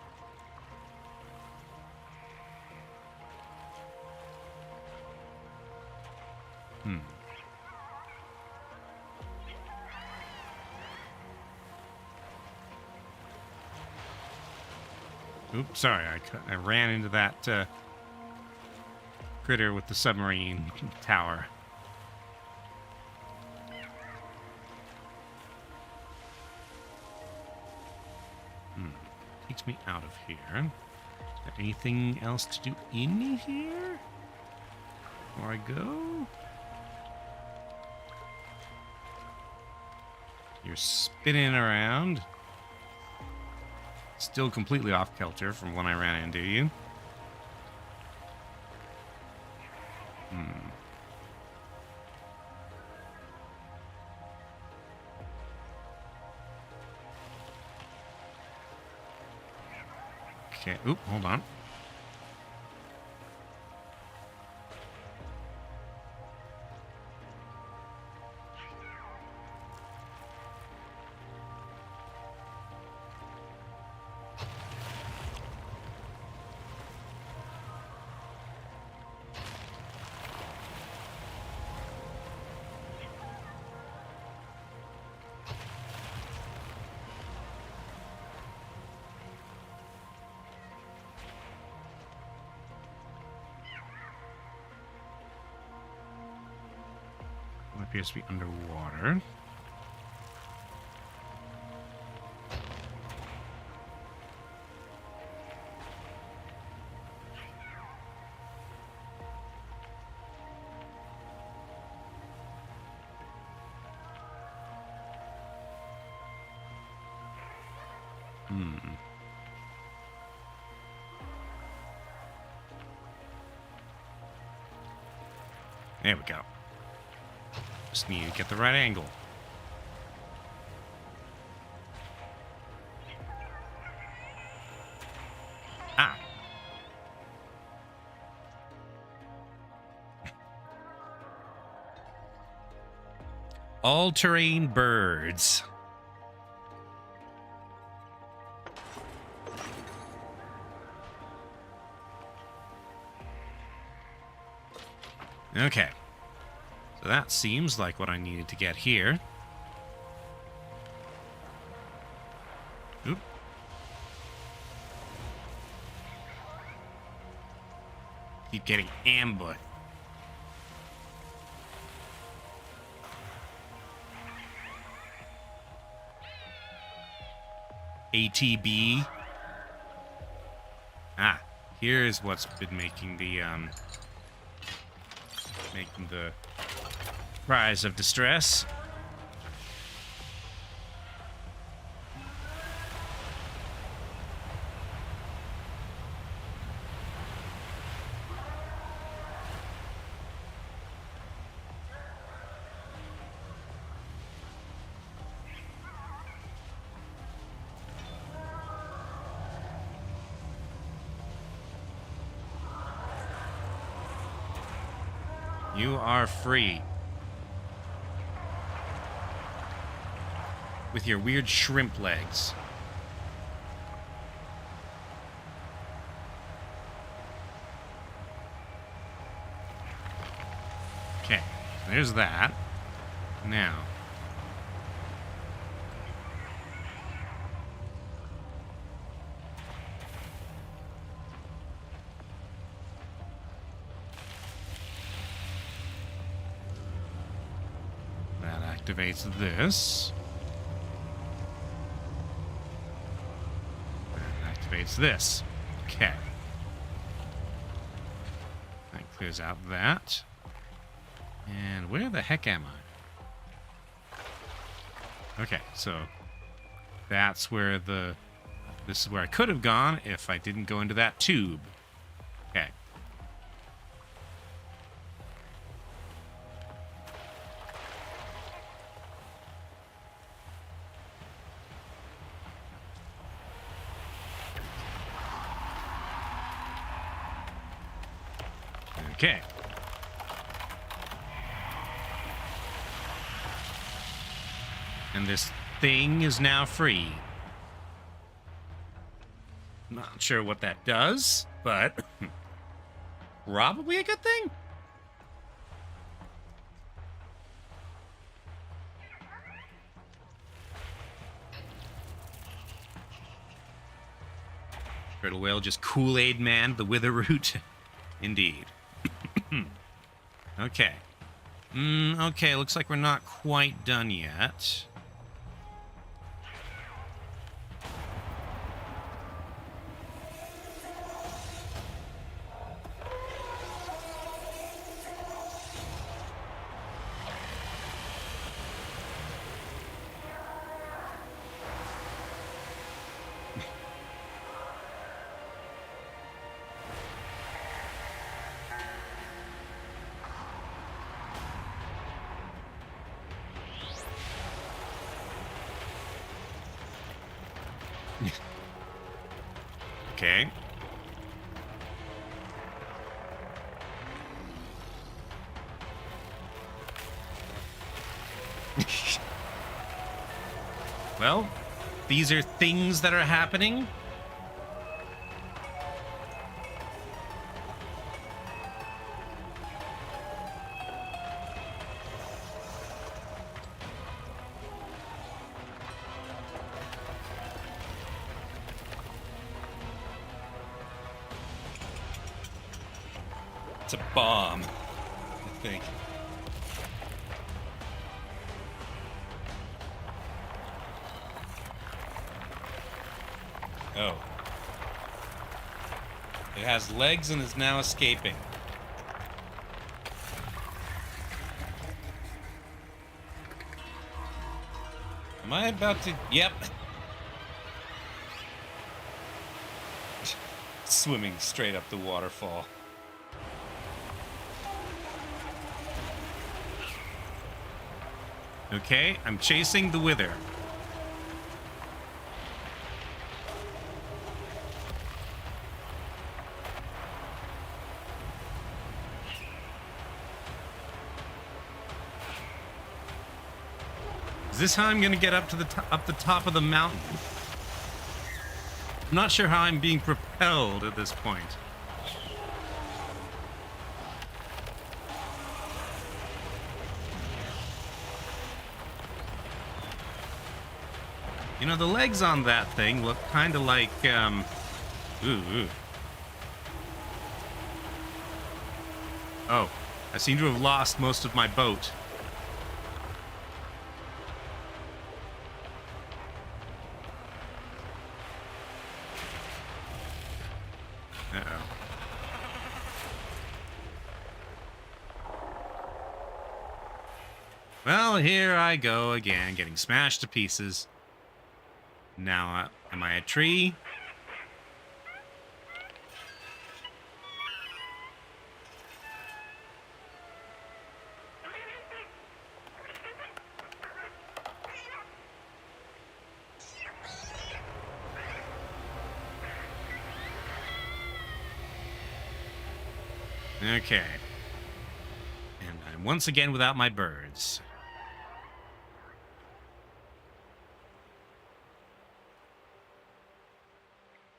Oops, sorry, I ran into that critter with the submarine tower. Takes me out of here. Is there anything else to do in here before I go? You're spinning around. Still completely off kilter from when I ran into you. Okay, oop, hold on. Appears to be underwater. There we go. Just need to get the right angle. Ah. All-terrain birds. Okay. So that seems like what I needed to get here. Oop. Keep getting ambushed. ATB. Ah, here's what's been making the cries of distress. You are free. With your weird shrimp legs. there's that. Now. That activates this. That activates this. Okay. That clears out that. And where the heck am I? Okay, so that's where this is where I could have gone if I didn't go into that tube. Okay. Okay. And this thing is now free. Not sure what that does, but probably a good thing. Turtle whale just Kool-Aid man the wither root. Indeed. Okay. Okay, looks like we're not quite done yet. Okay. Well, these are things that are happening. It's a bomb, I think. Oh. It has legs and is now escaping. Am I about to... Yep. Swimming straight up the waterfall. Okay, I'm chasing the wither. Is this how I'm gonna get up to the top of the mountain? I'm not sure how I'm being propelled at this point. You know, the legs on that thing look kind of like, ooh. Oh, I seem to have lost most of my boat. Uh-oh. Well, here I go again, getting smashed to pieces. Now, am I a tree? Okay. And I'm once again without my birds.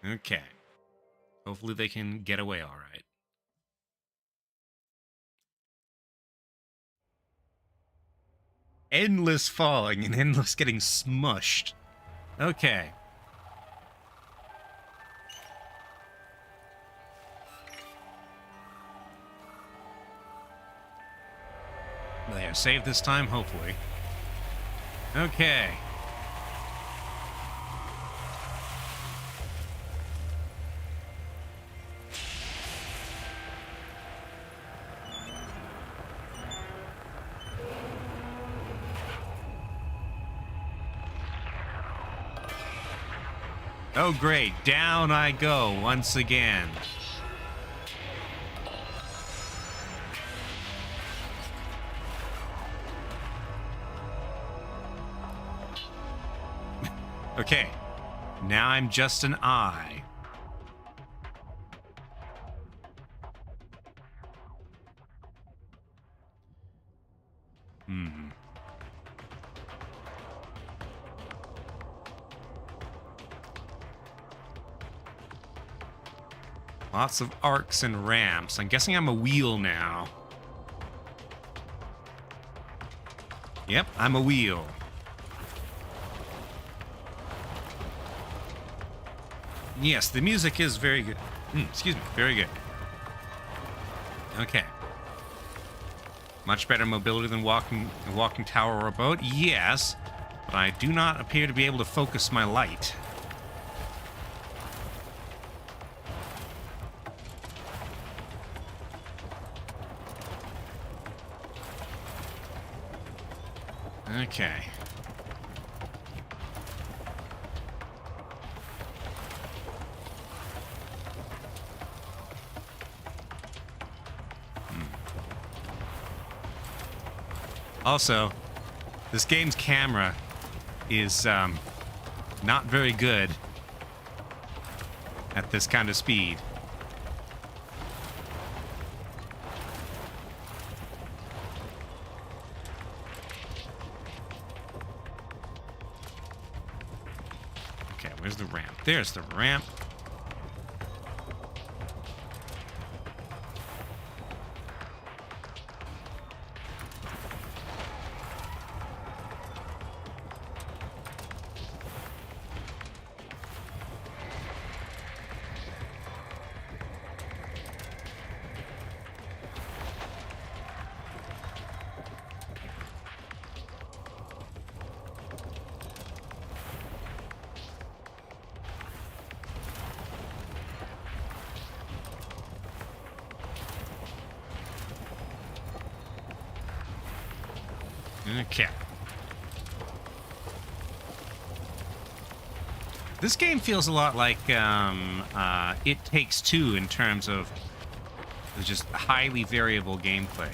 Okay. Hopefully they can get away all right. endless falling and endless getting smushed. Okay. There, save this time, hopefully. Okay. Oh, great. Down I go once again. Okay. Now I'm just an eye. Lots of arcs and ramps. I'm guessing I'm a wheel now. Yep, I'm a wheel. Yes, the music is very good. Excuse me, very good. Okay. Much better mobility than a walking tower or a boat? Yes, but I do not appear to be able to focus my light. Okay. Also, this game's camera is not very good at this kind of speed. Okay, where's the ramp? There's the ramp. Okay. This game feels a lot like It Takes Two in terms of just highly variable gameplay.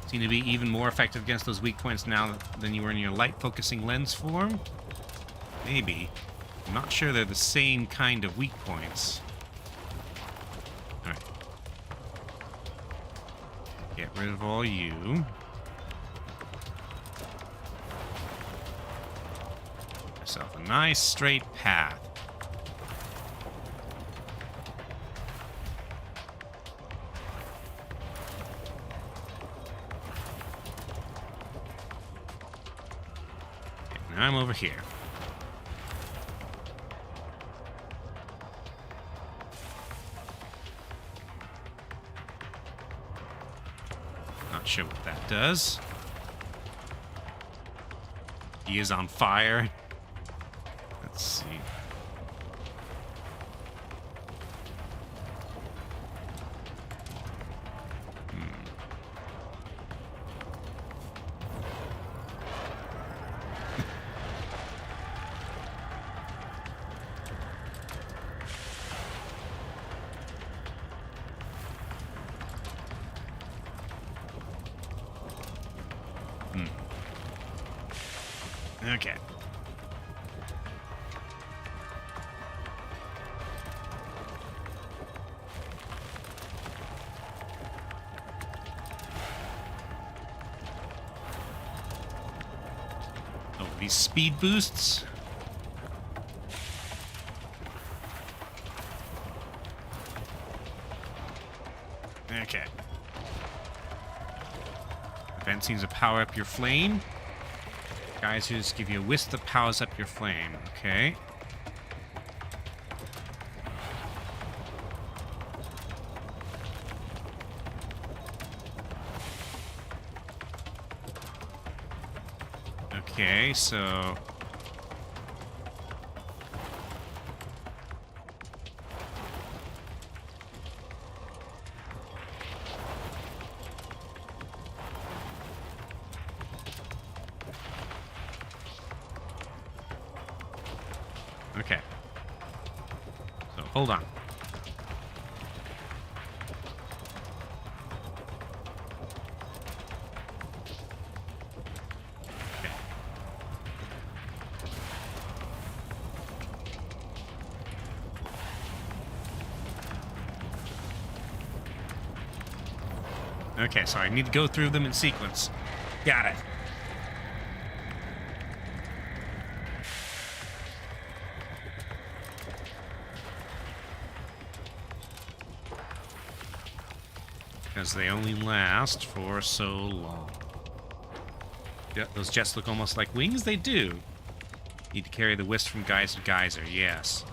Seem to be even more effective against those weak points now than you were in your light focusing lens form? Maybe. I'm not sure they're the same kind of weak points. Alright. Get rid of all you. Myself a nice straight path. Okay, now I'm over here. Not sure what that does. He is on fire. Let's see. Okay. Oh, these speed boosts? Okay. Vent seems to power up your flame. Geysers give you a wisp that powers up your flame. Okay. Okay, so... Okay. So, hold on. Okay, so I need to go through them in sequence. Got it. Because they only last for so long. Yeah, those jets look almost like wings. They do. Need to carry the wisp from geyser to geyser. Yes.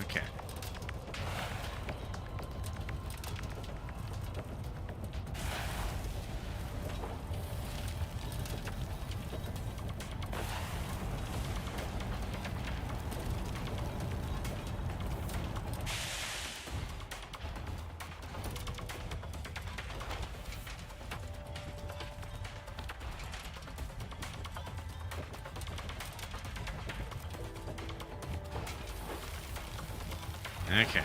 Okay. Okay.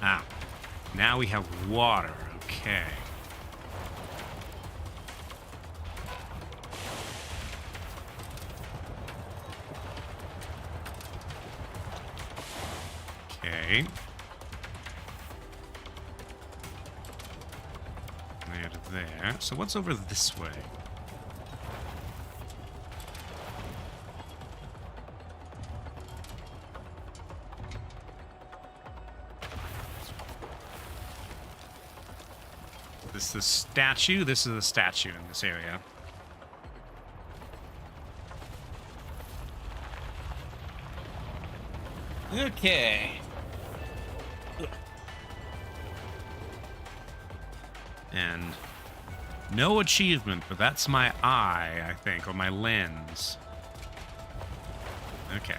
Ah. Now we have water. Okay. Okay. There to there. So what's over this way? This is the statue. This is the statue in this area. Okay. And no achievement, but that's my eye, I think, or my lens. Okay.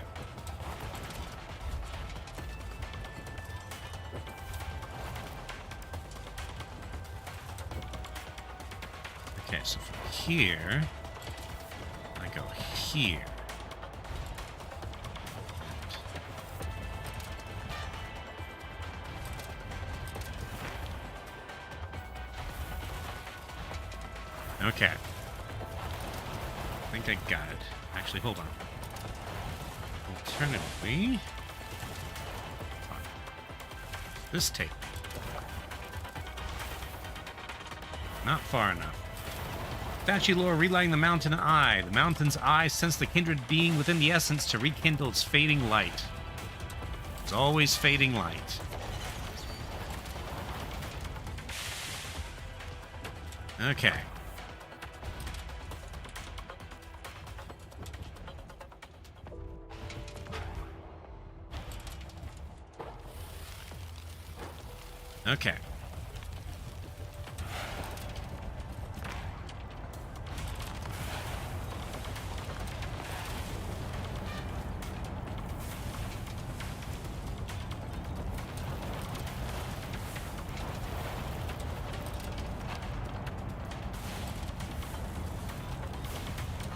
Okay, so from here, I go here. Okay. I think I got it. Actually, hold on. Alternatively... this tape. Not far enough. Statue lore relighting the mountain eye. The mountain's eye sensed the kindred being within the essence to rekindle its fading light. It's always fading light. Okay. Okay.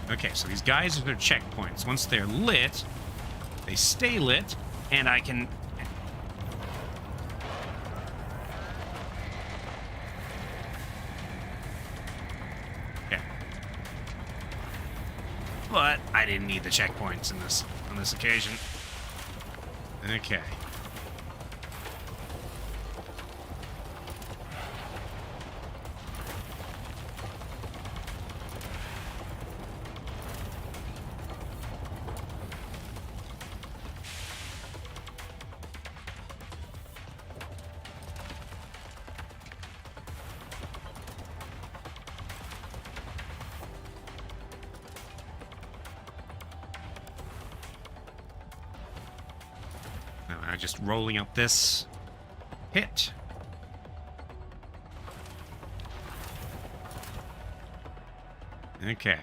Okay, so these guys are their checkpoints. Once they're lit, they stay lit, and I can... Okay. But I didn't need the checkpoints in this on this occasion. Okay. Just rolling up this pit. Okay.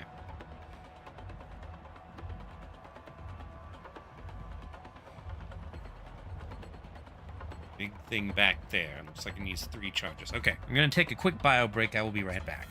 Big thing back there. Looks like it needs 3 charges. Okay, I'm going to take a quick bio break. I will be right back.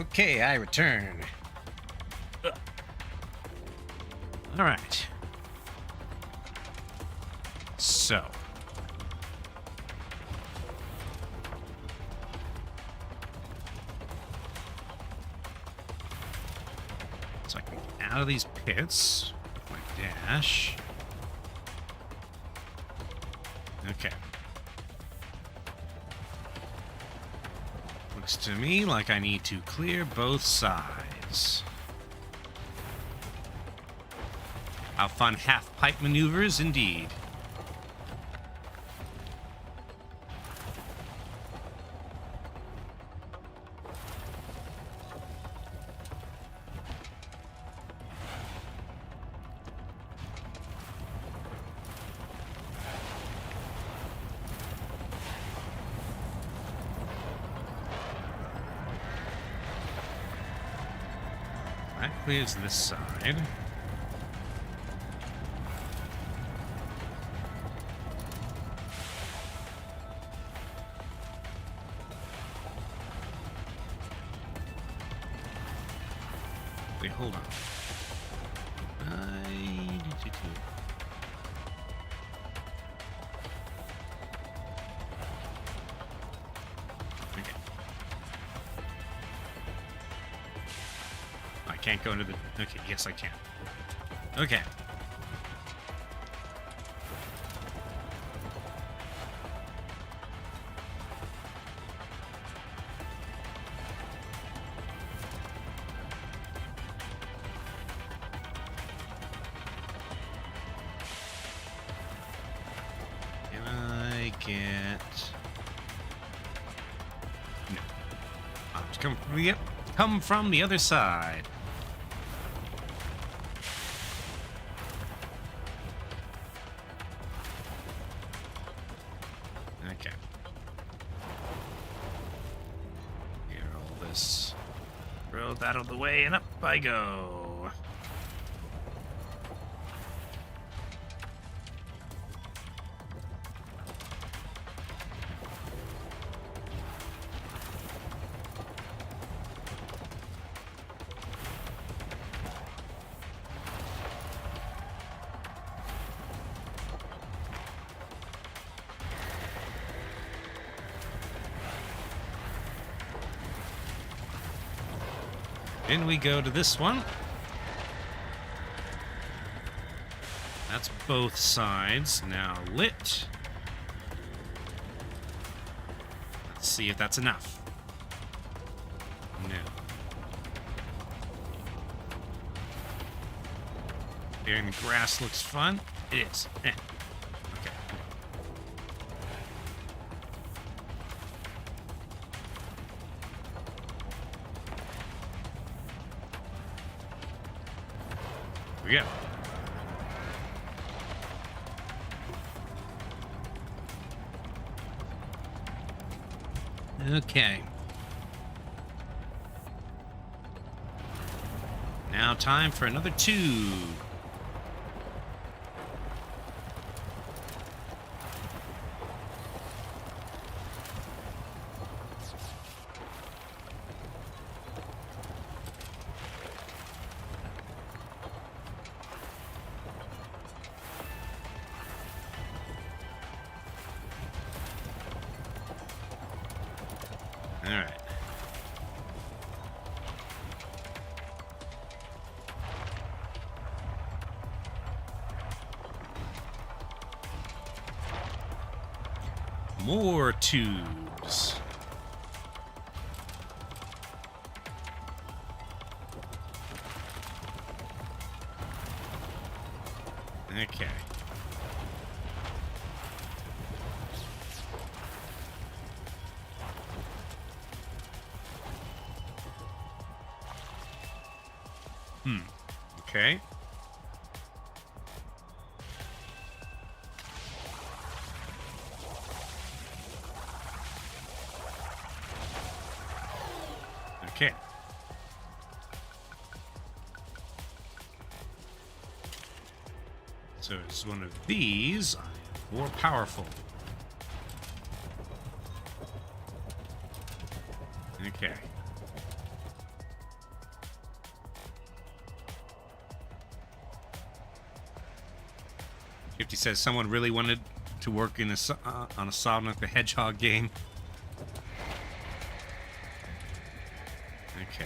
Okay, I return. All right. So. So I can get out of these pits with my dash. Okay. Looks to me like I need to clear both sides. How fun half-pipe maneuvers, indeed. That clears this side. Wait, hold on. Okay. I can't go into the... Okay, yes, I can. Okay. No. I'll have to come from the other side. Okay. Here, all this. Throw that out of the way, and up I go. In we go to this one. That's both sides now lit. Let's see if that's enough. No. Clearing the grass looks fun. It is. Okay. Here we go. Okay. Now time for another tube. All right. More tubes. Okay. Okay. Okay. So it's one of these. I am more powerful. Okay. 50 says someone really wanted to work in on a Sonic the Hedgehog game. Okay.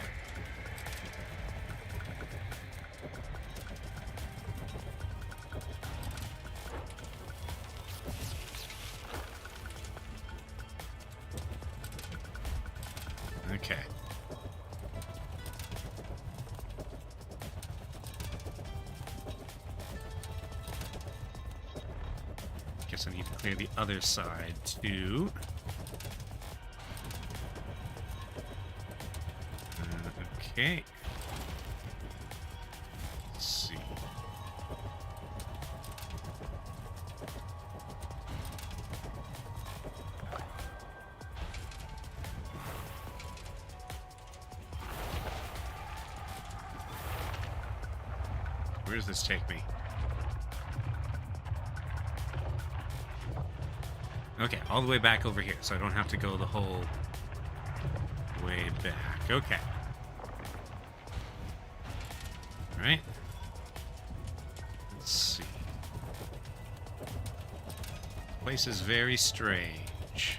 Okay. Guess I need to clear the other side too. Okay. Let's see. Where does this take me? Okay, all the way back over here, so I don't have to go the whole way back. Okay. All right. Let's see. This place is very strange.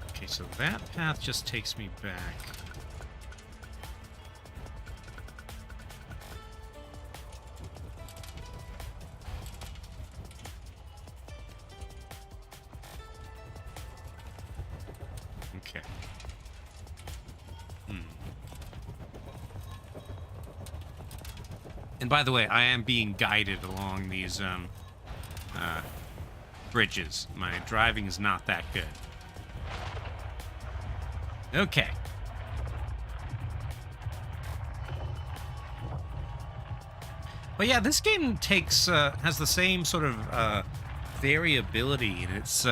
Okay, so that path just takes me back. Okay. And by the way, I am being guided along these bridges. My driving is not that good. Okay. But yeah, this game takes has the same sort of variability in its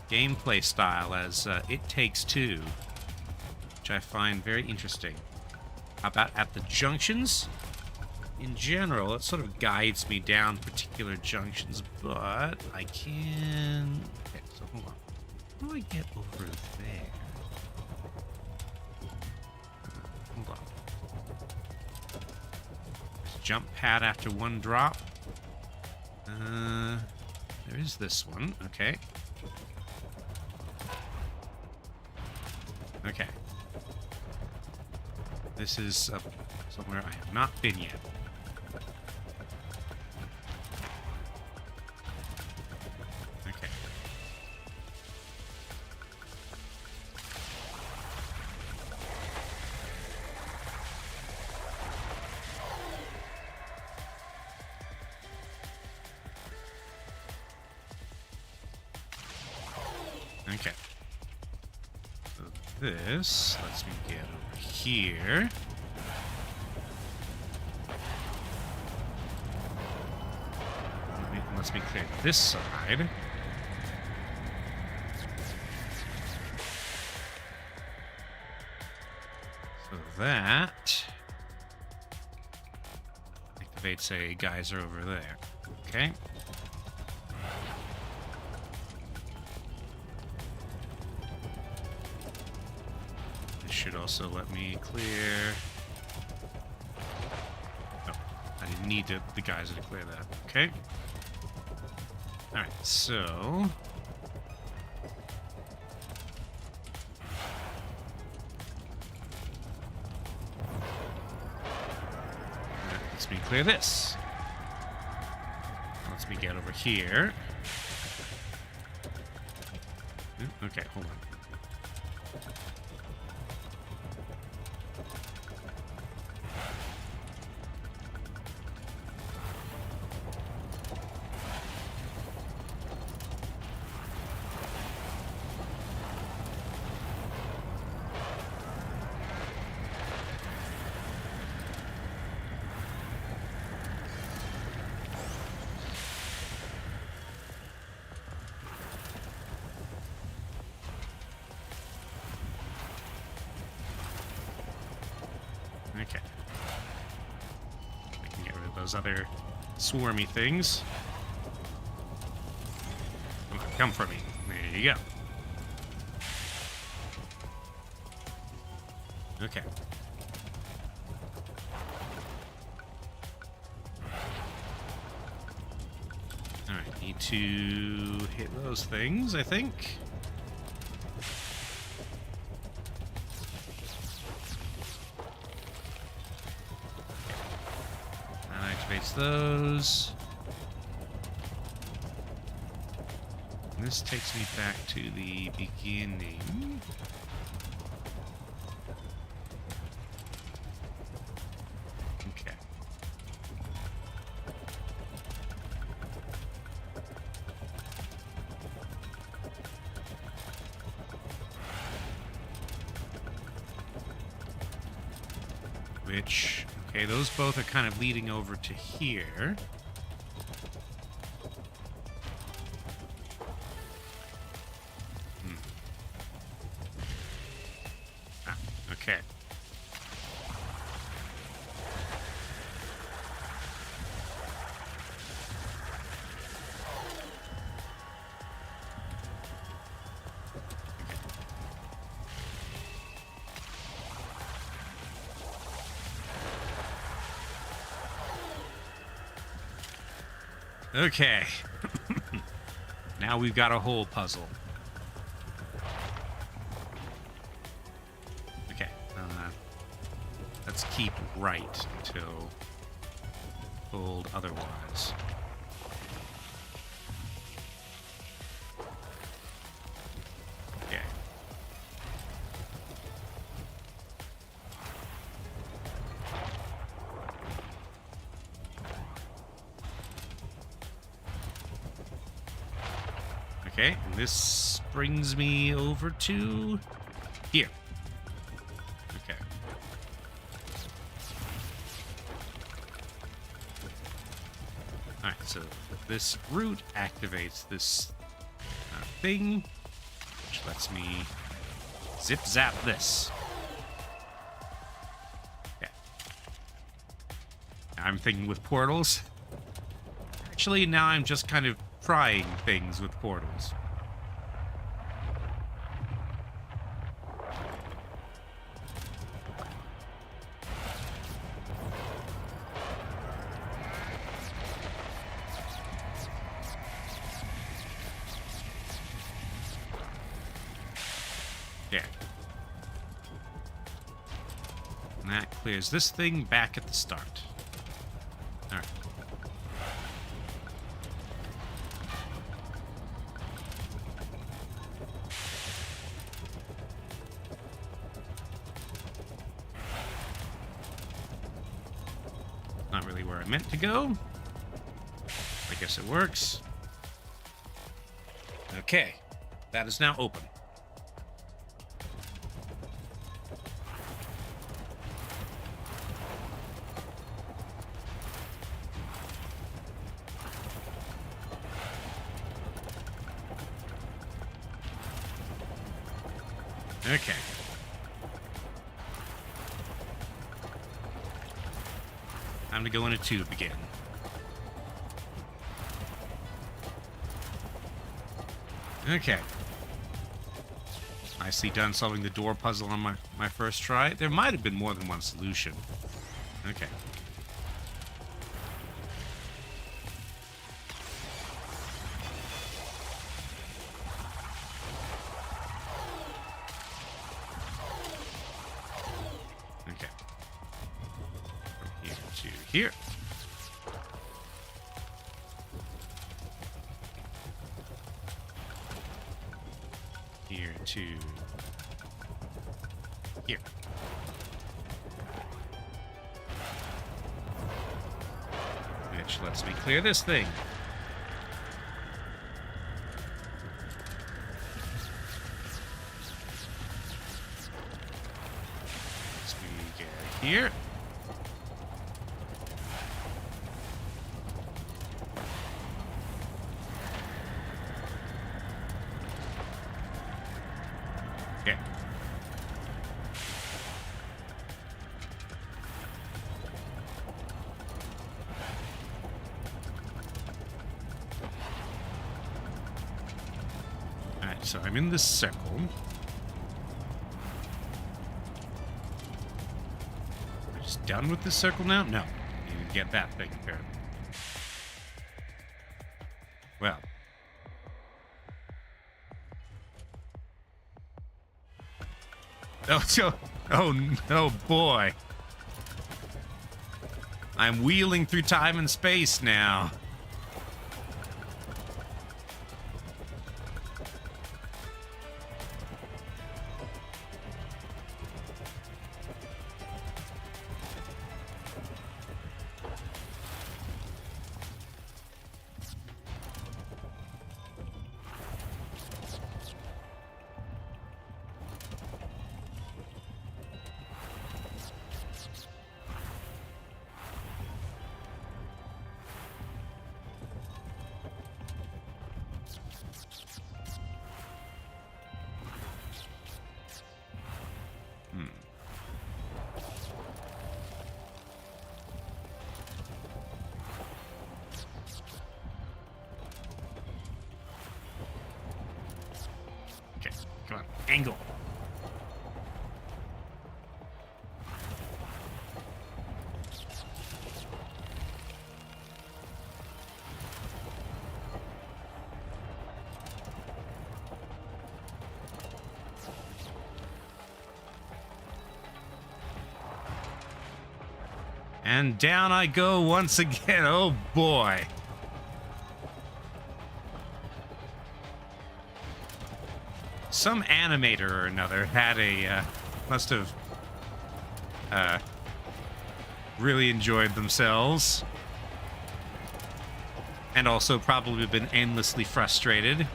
gameplay style as It Takes Two, which I find very interesting. How about at the junctions? In general, it sort of guides me down particular junctions, but I can... Okay, so hold on. How do I get over there? Hold on. There's a jump pad after one drop. There is this one. Okay. Okay. This is somewhere I have not been yet. Okay. Okay. So this lets me get over here. Lets me clear this side. So that activates a geyser over there. Okay. This should also let me clear. Oh, I didn't need the geyser to clear that. Okay. Alright, so... that lets me clear this. Lets me get over here. Okay, hold on. Okay. I can get rid of those other swarmy things. Come on, come for me. There you go. Okay. Alright, need to hit those things, I think. That activates those. And this takes me back to the beginning. Okay. Which, okay, those both are kind of leading over to here. Okay. Okay. Now we've got a whole puzzle. Okay. Let's keep right until told otherwise. Okay. Okay, and this brings me over to here. Okay. Alright, so this route activates this thing, which lets me zip zap this. Okay. Now I'm thinking with portals. Actually, now I'm just kind of trying things with portals. Yeah. And that clears this thing back at the start. All right. Not really where I meant to go. I guess it works. Okay. That is now open. Okay. Time to go in a tube again. Okay. Nicely done solving the door puzzle on my first try. There might have been more than one solution. Okay. Okay. From here to here. Here to here. Which lets me clear this thing. As we get here. Okay. so I'm in this circle. We're just done with this circle now? No. You need to get that thing apparently. Well. Oh boy. I'm wheeling through time and space now. Come on, angle. And down I go once again. Oh boy. Some animator or another had must have really enjoyed themselves. And also probably been endlessly frustrated.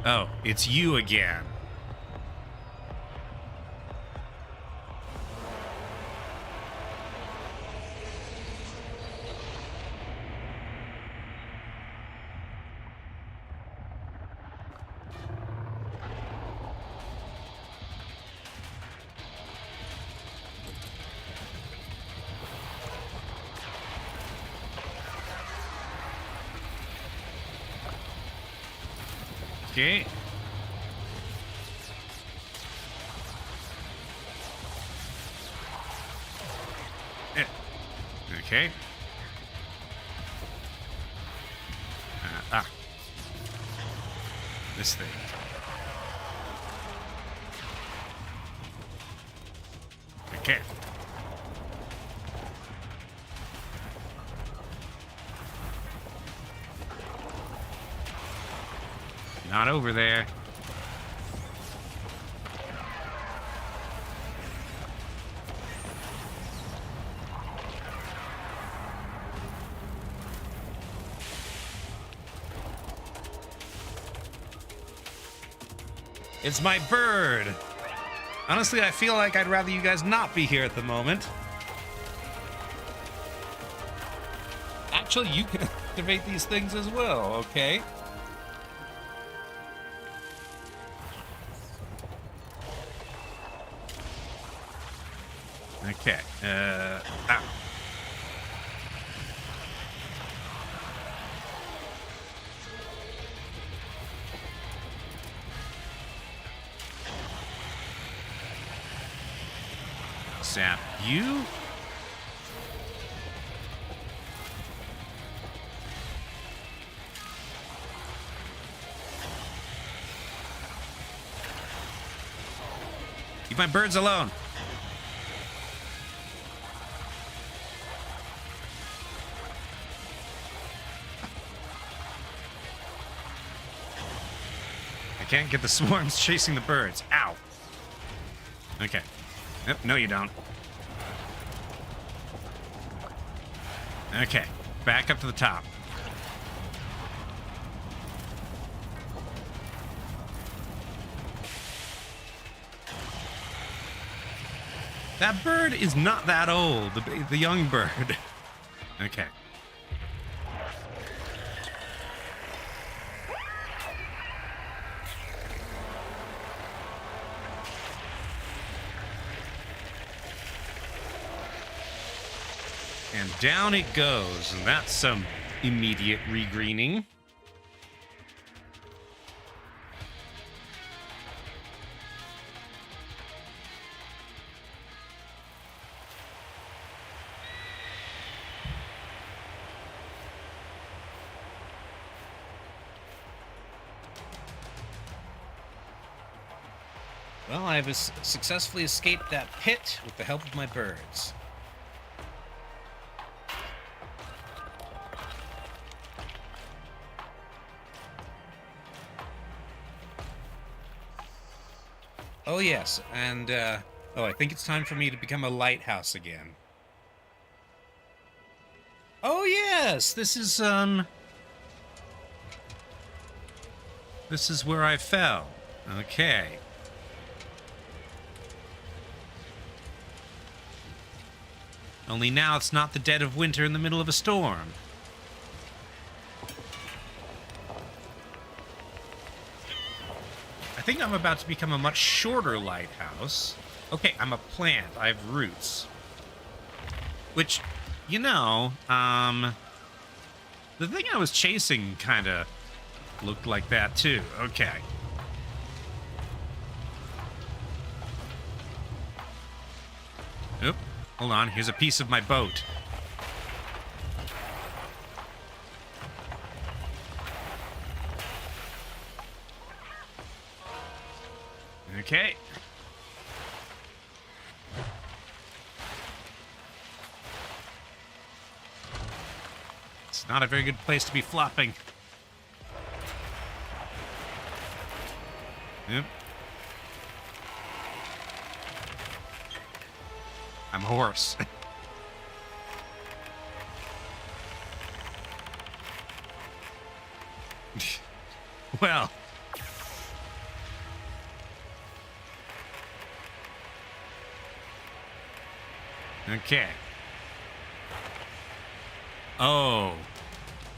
Oh, it's you again. Okay. Okay. This thing. Okay. Not over there. It's my bird. Honestly, I feel like I'd rather you guys not be here at the moment. Actually, you can activate these things as well, okay? Okay. Zap you. Leave my birds alone. I can't get the swarms chasing the birds. Ow. Okay. Yep, no you don't. Okay, back up to the top. That bird is not that old. The young bird. Okay. And down it goes, and that's some immediate regreening. Well, I have successfully escaped that pit with the help of my birds. Oh, yes, and, I think it's time for me to become a lighthouse again. Oh, yes, this is where I fell. Okay. Only now it's not the dead of winter in the middle of a storm. I think I'm about to become a much shorter lighthouse. Okay, I'm a plant. I have roots. Which, you know, the thing I was chasing kind of looked like that too. Okay. Oop. Hold on, here's a piece of my boat. Okay. It's not a very good place to be flopping. Yep. I'm hoarse. Well. Okay. Oh.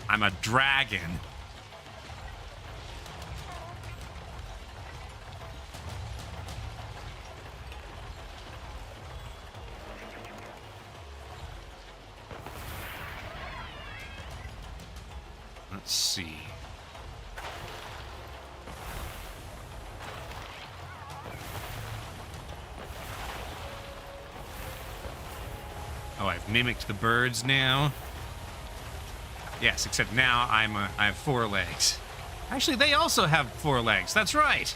I'm a dragon. Let's see. Oh, I've mimicked the birds now. Yes, except now I have 4 legs. Actually, they also have 4 legs. That's right.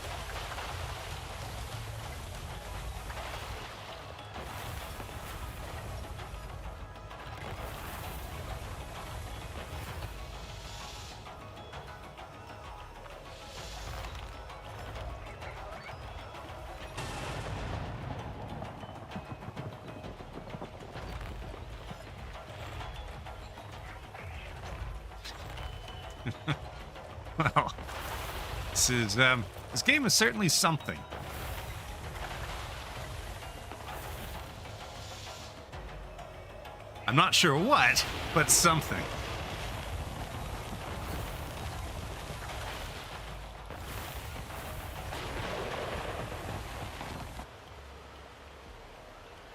Well, this game is certainly something. I'm not sure what, but something.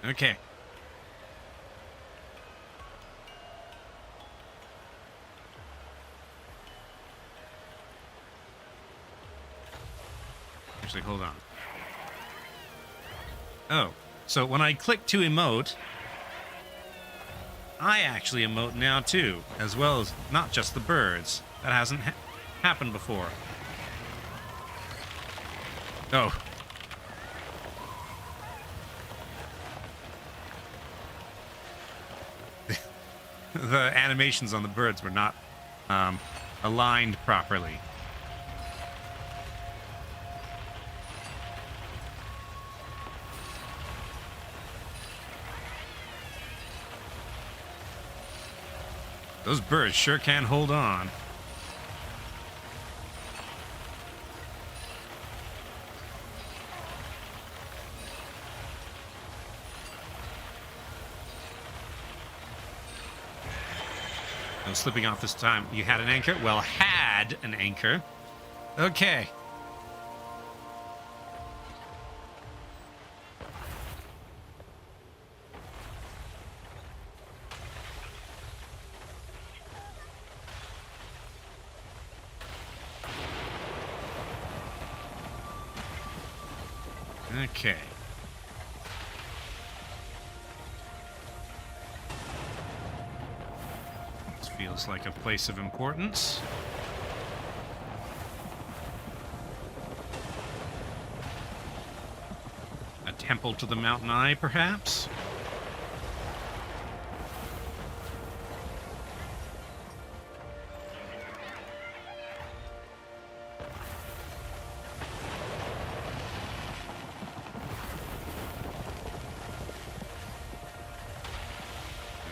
Okay. Actually, hold on. Oh, so when I click to emote, I actually emote now too, as well as not just the birds. That hasn't happened before. Oh. The animations on the birds were not aligned properly. Those birds sure can hold on. No slipping off this time. You had an anchor? Well, had an anchor. Okay. Okay. This feels like a place of importance. A temple to the Mountain Eye, perhaps?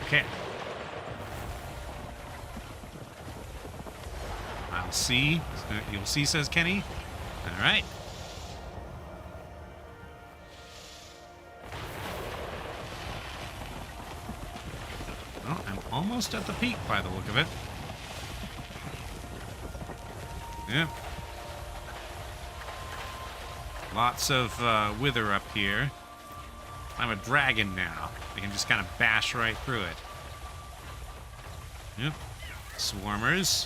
Okay. I'll see. You'll see, says Kenny. All right. Well, I'm almost at the peak by the look of it. Yeah. Lots of wither up here. I'm a dragon now. I can just kind of bash right through it. Yep. Swarmers.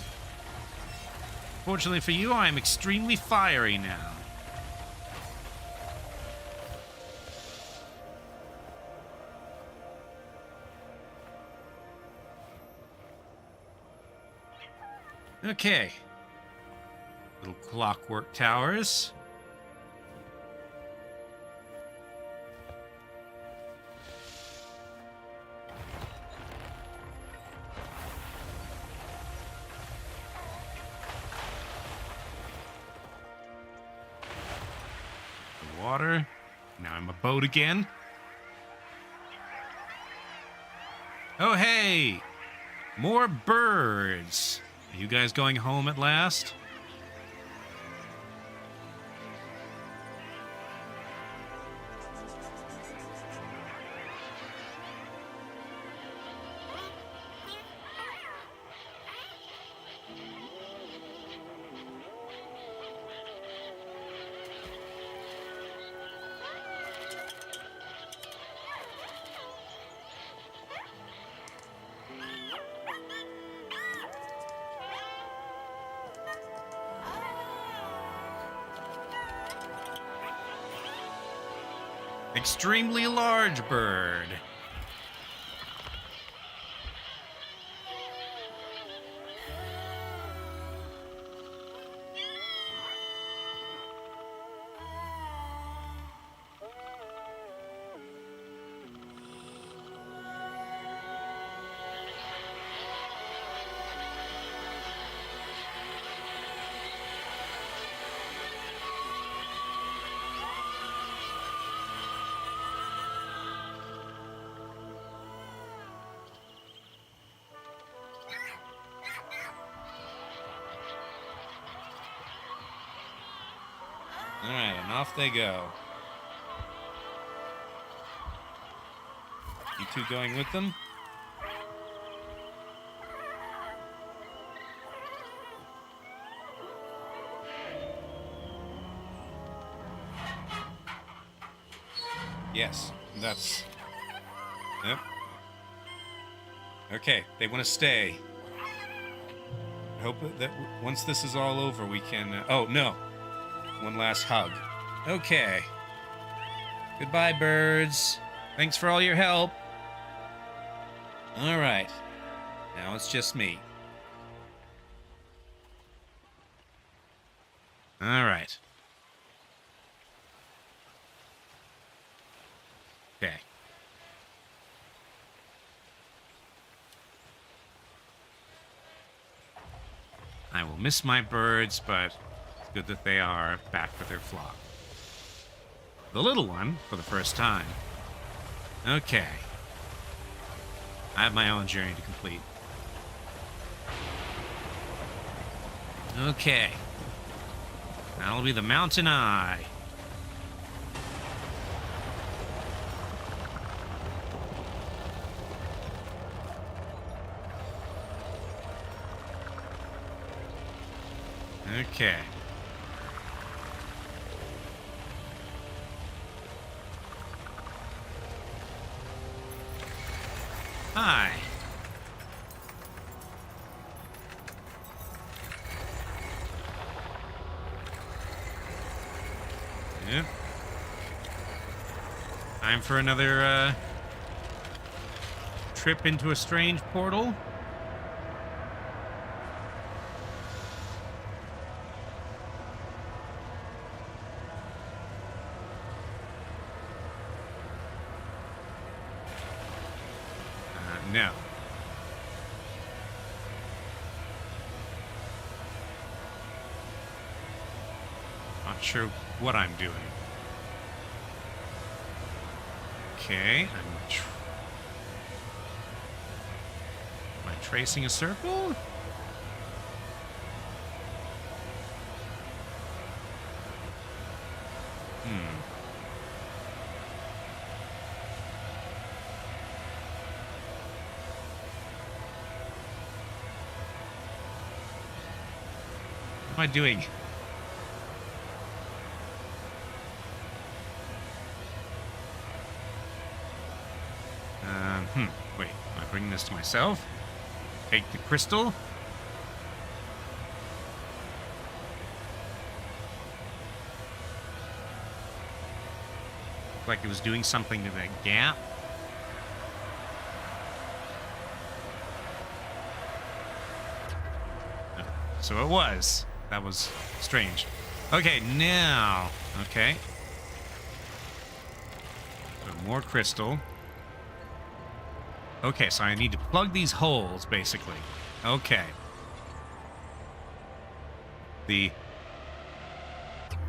Fortunately for you, I am extremely fiery now. Okay. Little clockwork towers. Water. Now I'm a boat again. Oh, hey! More birds. Are you guys going home at last? Extremely large bird. All right, and off they go. You two going with them? Yes, that's... Yep. Okay, they want to stay. I hope that once this is all over, we can... oh, no. One last hug. Okay. Goodbye, birds. Thanks for all your help. All right. Now it's just me. All right. Okay. I will miss my birds, but it's good that they are back with their flock. The little one, for the first time. Okay. I have my own journey to complete. Okay. That'll be the Mountain Eye. Okay. Hi. Yep. Time for another trip into a strange portal. No. Not sure what I'm doing. Okay, am I tracing a circle? What am I doing? Wait, am I bringing this to myself? Take the crystal? Looked like it was doing something to that gap. So it was. That was strange. Okay, now. Okay. So more crystal. Okay, so I need to plug these holes, basically. Okay. The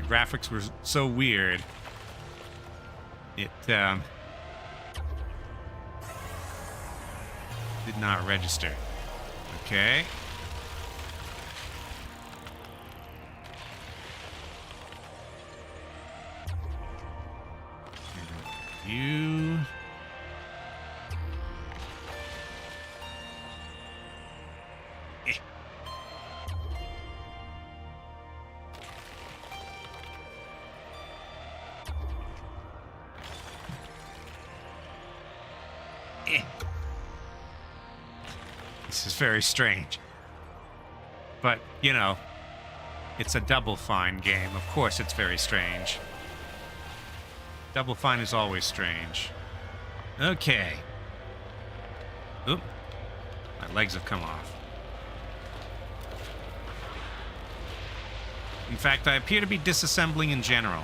graphics were so weird. It, did not register. Okay. You... This is very strange. But, you know, it's a Double Fine game. Of course it's very strange. Double Fine is always strange. Okay. Oop. My legs have come off. In fact, I appear to be disassembling in general.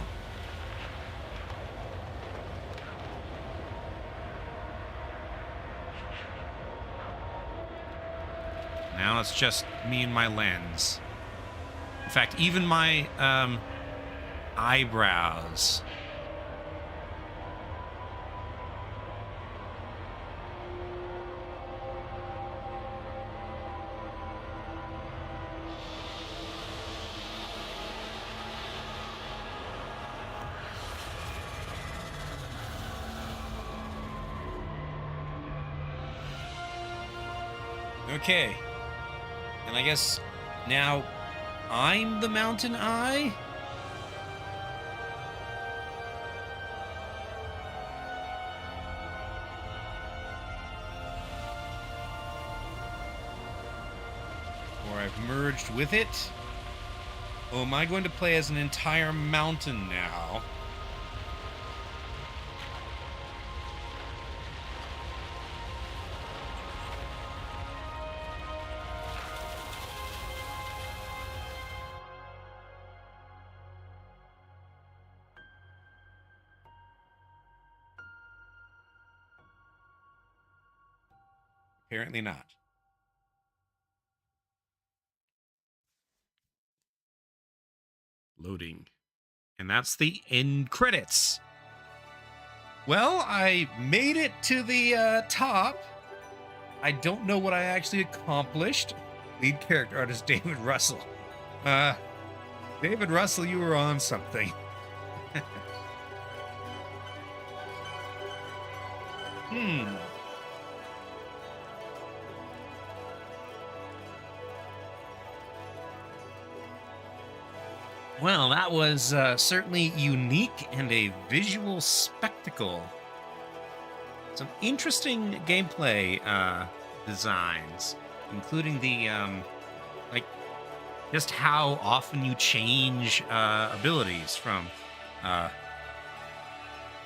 Now it's just me and my lens. In fact, even my eyebrows. Okay. And I guess now I'm the mountain eye? Or I've merged with it? Oh, am I going to play as an entire mountain now? Apparently not. Loading. And that's the end credits. Well, I made it to the top. I don't know what I actually accomplished. Lead character artist David Russell. David Russell, you were on something. Well, that was certainly unique and a visual spectacle. Some interesting gameplay designs, including the like just how often you change abilities from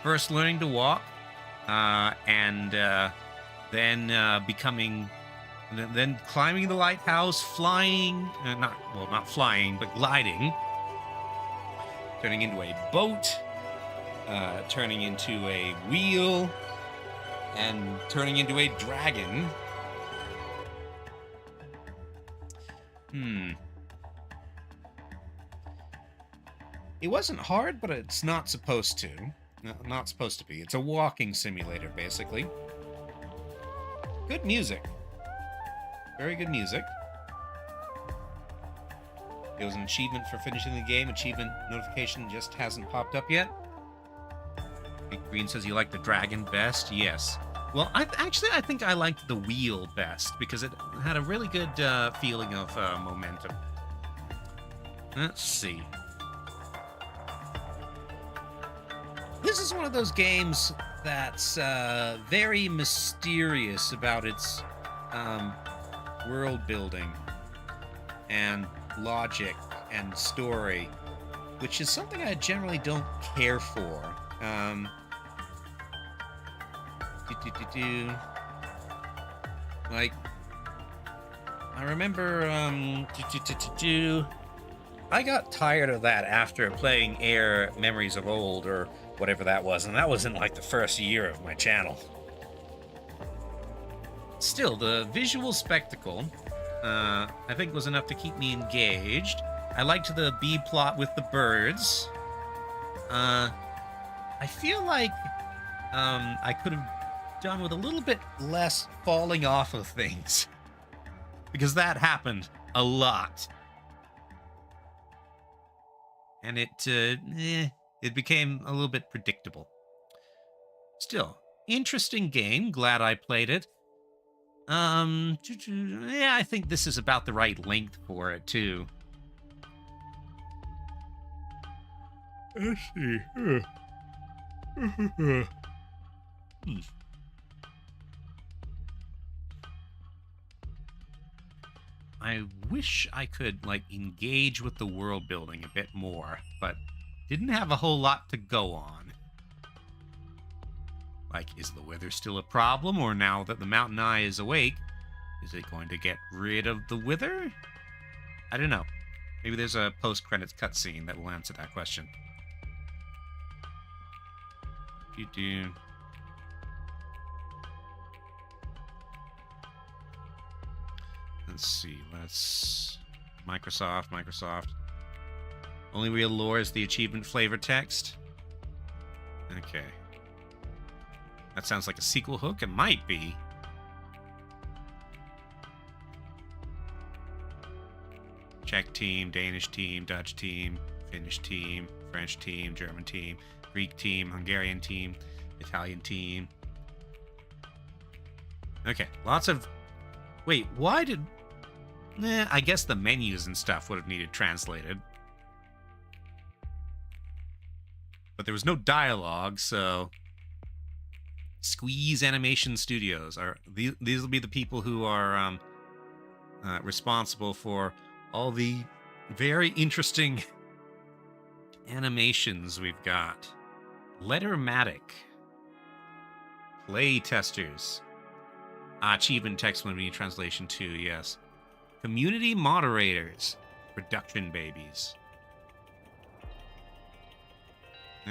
first learning to walk and then becoming, then climbing the lighthouse, flying, not flying, but gliding, turning into a boat, turning into a wheel, and turning into a dragon. It wasn't hard, but it's not supposed to. Not supposed to be. It's a walking simulator, basically. Good music. Very good music. It was an achievement for finishing the game. Achievement notification just hasn't popped up yet. Big Green says you like the dragon best. Yes. Well, I think I liked the wheel best because it had a really good feeling of momentum. Let's see. This is one of those games that's very mysterious about its world building and logic and story, which is something I generally don't care for. Like, I remember, I got tired of that after playing Air Memories of Old, or whatever that was, and that was in like the first year of my channel. Still, the visual spectacle, I think, was enough to keep me engaged. I liked the B plot with the birds. I feel like I could have done with a little bit less falling off of things, because that happened a lot. And it became a little bit predictable. Still, interesting game. Glad I played it. Yeah, I think this is about the right length for it, too. Let's see. I wish I could, like, engage with the world building a bit more, but didn't have a whole lot to go on. Like, is the weather still a problem, or now that the mountain eye is awake, is it going to get rid of the wither? I don't know. Maybe there's a post-credits cutscene that will answer that question. Let's see. Microsoft. Only real lore is the achievement flavor text. Okay. That sounds like a sequel hook. It might be. Czech team, Danish team, Dutch team, Finnish team, French team, German team, Greek team, Hungarian team, Italian team. Okay, lots of... Wait, why did... I guess the menus and stuff would have needed translated. But there was no dialogue, so... Squeeze Animation Studios. These will be the people who are responsible for all the very interesting animations we've got. Lettermatic. Play testers. Achievement text when we need translation too, yes. Community moderators. Production babies.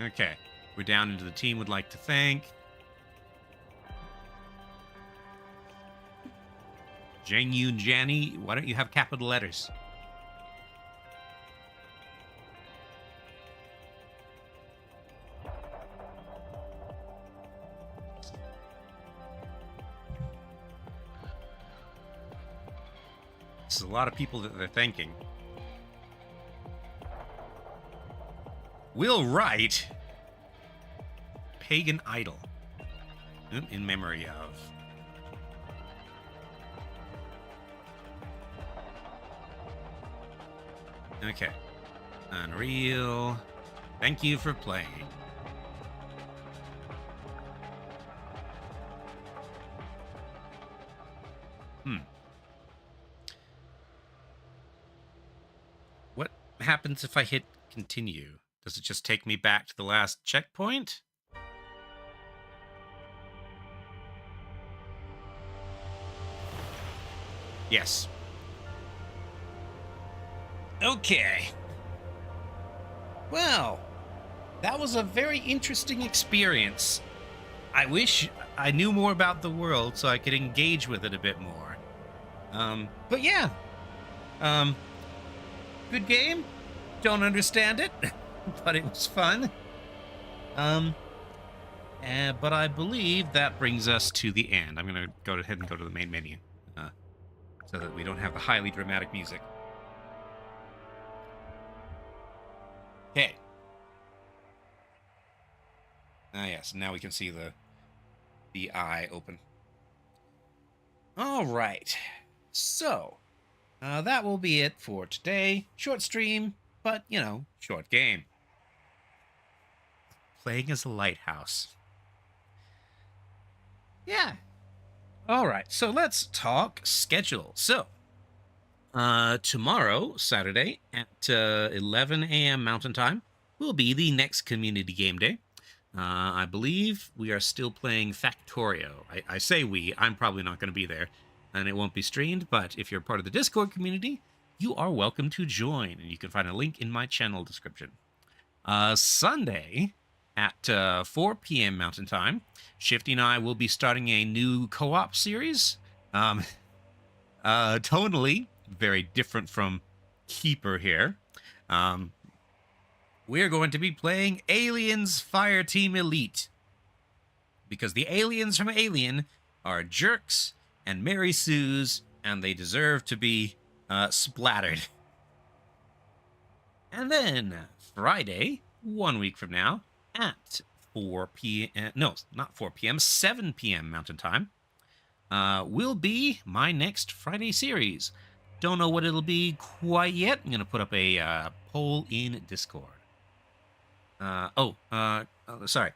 Okay. We're down into the team would like to thank. Zheng Yun Janny, why don't you have capital letters? This is a lot of people that they're thanking. Will Wright, Pagan Idol, in memory of. Okay. Unreal. Thank you for playing. What happens if I hit continue? Does it just take me back to the last checkpoint? Yes. Okay. Well, that was a very interesting experience. I wish I knew more about the world so I could engage with it a bit more. But yeah. Good game. Don't understand it, but it was fun. But I believe that brings us to the end. I'm going to go ahead and go to the main menu so that we don't have the highly dramatic music. Okay. Ah, yes. Now we can see the eye open. All right. So, that will be it for today. Short stream, but, you know, short game. Playing as a lighthouse. Yeah. All right. So let's talk schedule. So, tomorrow, Saturday, at 11 a.m. Mountain Time, will be the next community game day. I believe we are still playing Factorio. I say we. I'm probably not going to be there, and it won't be streamed, but if you're part of the Discord community, you are welcome to join, and you can find a link in my channel description. Sunday at 4 p.m. Mountain Time, Shifty and I will be starting a new co-op series. Tonally very different from Keeper here. We're going to be playing Aliens Fireteam Elite, because the aliens from Alien are jerks and Mary Sue's, and they deserve to be splattered. And then Friday, 1 week from now, at 4 p.m. No, not 4 p.m., 7 p.m. Mountain Time, will be my next Friday series. Don't know what it'll be quite yet. I'm going to put up a poll in Discord. Sorry.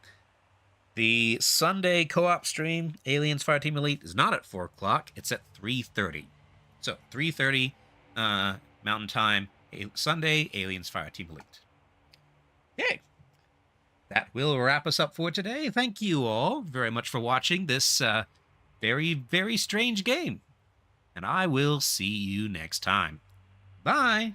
The Sunday co-op stream, Aliens Fireteam Elite, is not at 4 o'clock. It's at 3:30. So, 3:30 Mountain Time, Sunday, Aliens Fireteam Elite. Okay. That will wrap us up for today. Thank you all very much for watching this very, very strange game. And I will see you next time. Bye!